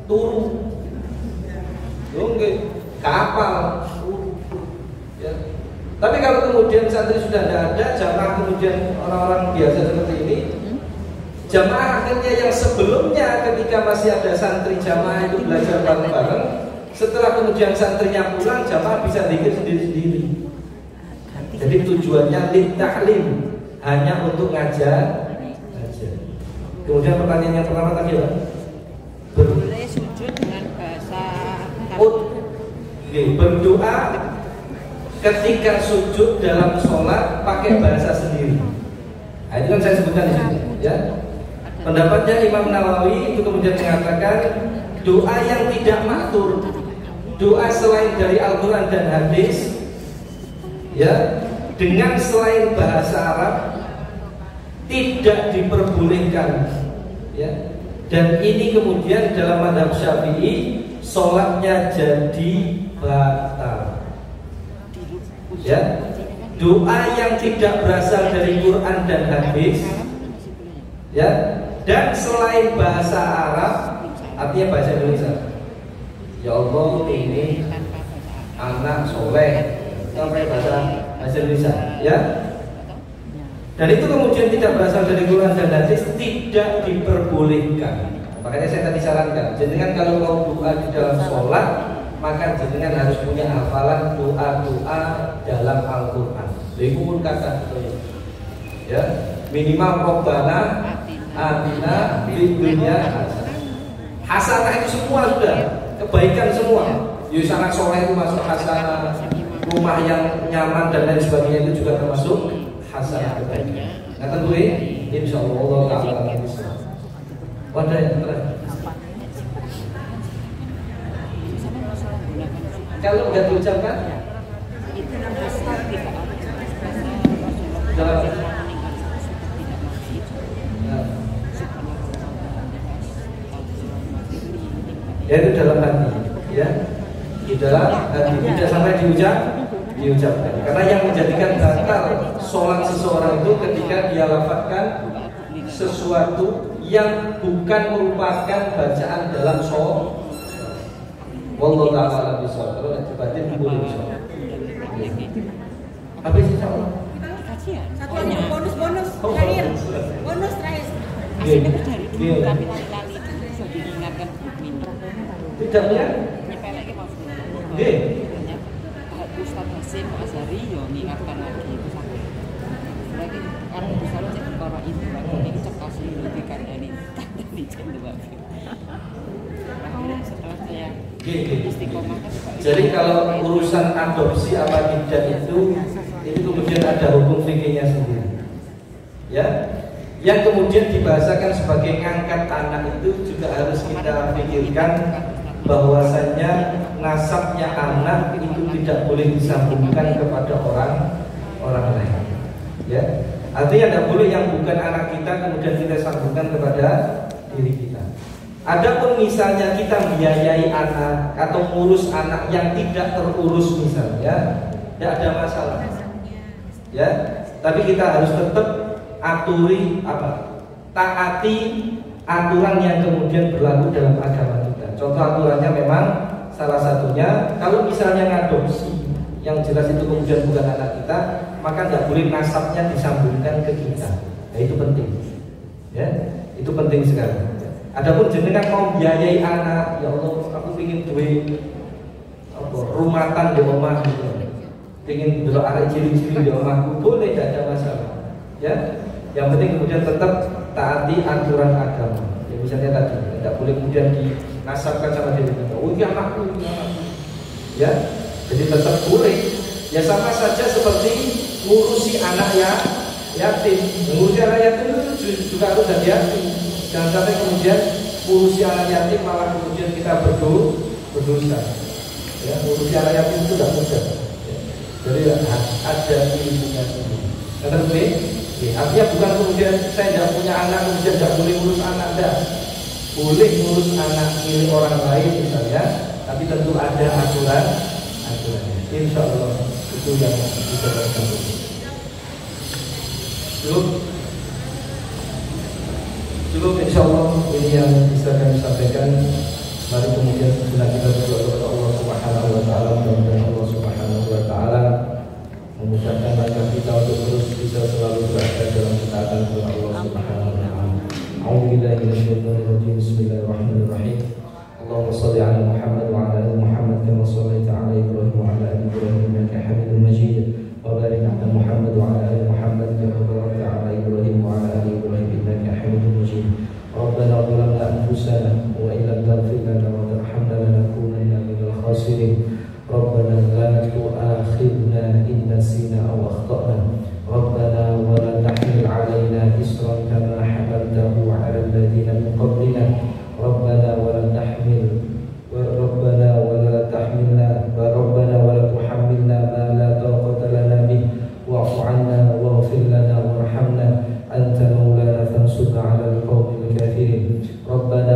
turu, kapal. Ya. Tapi kalau kemudian santri sudah tidak ada, jamaah kemudian orang-orang biasa seperti ini, jamaah akhirnya yang sebelumnya ketika masih ada santri jamaah itu belajar bareng-bareng, setelah kemudian santrinya pulang, jamaah bisa zikir sendiri-sendiri. Jadi tujuannya litaklim, hanya untuk ngajar. Kemudian pertanyaan yang pertama tadi apa? Boleh sujud dengan bahasa berdoa ketika sujud dalam sholat pakai bahasa sendiri. Nah, itu kan saya sebutkan di sini, ya. Pendapatnya Imam Nawawi itu kemudian mengatakan doa yang tidak maktur, doa selain dari Al-Quran dan hadis, ya, dengan selain bahasa Arab tidak diperbolehkan, ya. Dan ini kemudian dalam mazhab Syafi'i sholatnya jadi batal. Ya, doa yang tidak berasal dari Quran dan hadis, ya, dan selain bahasa Arab, artinya bahasa Indonesia. Ya Allah, ini anak soleh, sampai bahasa Indonesia, ya. Dan itu kemudian tidak berasal dari Quran dan hadis, tidak diperbolehkan. Makanya saya tadi sarankan, jenengan kalau mau doa di dalam sholat, maka jenengan harus punya hafalan doa-doa dalam Al-Quran. Itu pun kata ya, minimal Rabbana atina fid dunya hasanah. Hasanah itu semua sudah kebaikan semua. Ya anak soleh itu masuk hasanah, rumah yang nyaman dan lain sebagainya itu juga termasuk hasanah kebaikan. Nah tentu insya Allah taala bisa. Wadah yang terakhir. Kalau nggak diucapkan, ya itu dalam hati, ya di dalam hati, tidak sampai diucapkan. Karena yang menjadikan batal sholat seseorang itu ketika dia lafazkan sesuatu yang bukan merupakan bacaan dalam sholat. Wallahu ta'ala bisawab. Kalau batin boleh bisawab. Habis insyaallah. Satu lagi bonus terakhir. Bonus terakhir. Hasilnya dari dulu kami lali-lali itu bisa diingatkan minum. Tidak ya? Nyepeleke pas. Nggih. Ustaz Hasim Azhari yo mengingatkan lagi itu sampai. Lagi kan misalnya cek perkara itu lagi ini cek kasih dikan ini tadi cendu banget. Setelah saya istiqomah kan. Jadi kalau urusan adopsi apa tidak itu kemudian ada hukum fikihnya sendiri. Ya, yang kemudian dibahasakan sebagai ngangkat anak itu juga harus kita pikirkan bahwasanya nasabnya anak itu tidak boleh disambungkan kepada orang lain. Ya, artinya tidak boleh yang bukan anak kita kemudian kita sambungkan kepada diri kita. Adapun misalnya kita membiayai anak atau ngurus anak yang tidak terurus misalnya, tidak ada masalah. Ya, tapi kita harus tetap taati aturan yang kemudian berlaku dalam agama kita. Contoh aturannya memang salah satunya kalau misalnya ngadopsi yang jelas itu kemudian bukan anak kita, maka tidak boleh nasabnya disambungkan ke kita. Nah, itu penting. Ya, itu penting sekali. Adapun jenengan mau biayai anak, ya Allah, aku ingin duit rumatan di rumah gitu. Ingin dulu arek cilik-cilik di rumahku, boleh, tidak ada masalah. Ya, yang penting kemudian tetap taati aturan agama. Ya misalnya tadi, tidak boleh kemudian dinasabkan sama diri kita. Oh iya anakku, ya, jadi tetap boleh. Ya sama saja seperti ngurusi anak yatim. Ngurusi anak yatim itu juga harus hati-hati. Jangan sampai kemudian ngurusi anak yatim malah kemudian kita berdosa. Ya, ngurusi anak yatim itu tidak mudah. Ya. Jadi ada ilmunya sendiri. Ngerti? Artinya bukan kemudian saya tidak punya anak kemudian tidak boleh ngurus anak, tidak. Boleh ngurus anak milik orang lain misalnya, tapi tentu ada aturannya. Insya Allah itu yang bisa terjadi. Cukup insya Allah ini yang bisa kami sampaikan. Mari kemudian setelah kita berdoa kepada Allah Subhanahu Wa Taala, mudah-mudahan Allah Subhanahu Wa Taala memudahkan langkah kita untuk terus bisa selalu berada dalam ketaatan kepada Allah Subhanahu Wa Taala. A'udzubillahi minasyaitonir rajim. Bismillahirrahmanirrahim. Allahumma shalli ala Muhammad wa ala ali Muhammad kama shallaita ala Ibrahim wa ala ali Ibrahim innaka Hamidum Majid. Wa barik ala Muhammad wa ala ali Muhammad kama barakta ala Ibrahim wa ala ali Ibrahim innaka Hamidum Majid. Rabbana zalamna anfusana wa in lam taghfir lana wa tarhamna lanakunanna minal khasirin. Rabbana la tu'akhidna in nasina aw akhtana. Rabbana wa la tahmil 'alaina isran kama hamaltahu 'ala alladhina min qablina. Rabbana wa la tahmilna wa la tuhammilna ma la taqata lana bih wa'fu 'anna waghfir lana warhamna anta maulana fansurna 'ala al-qawmil kafirin. Rabbana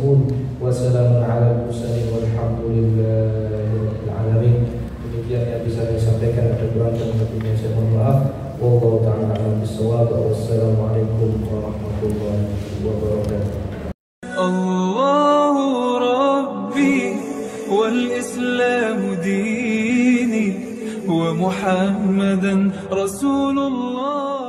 yasifun wa salamun ala al-mursalin walhamdulillahi alamin. Demikian yang bisa saya sampaikan, ada kurang dan lebihnya saya mohon maaf. Wallahu ta'ala a'lam bissawab. Wassalamualaikum warahmatullahi wabarakatuh. الله ربي والإسلام ديني ومحمدا رسول الله.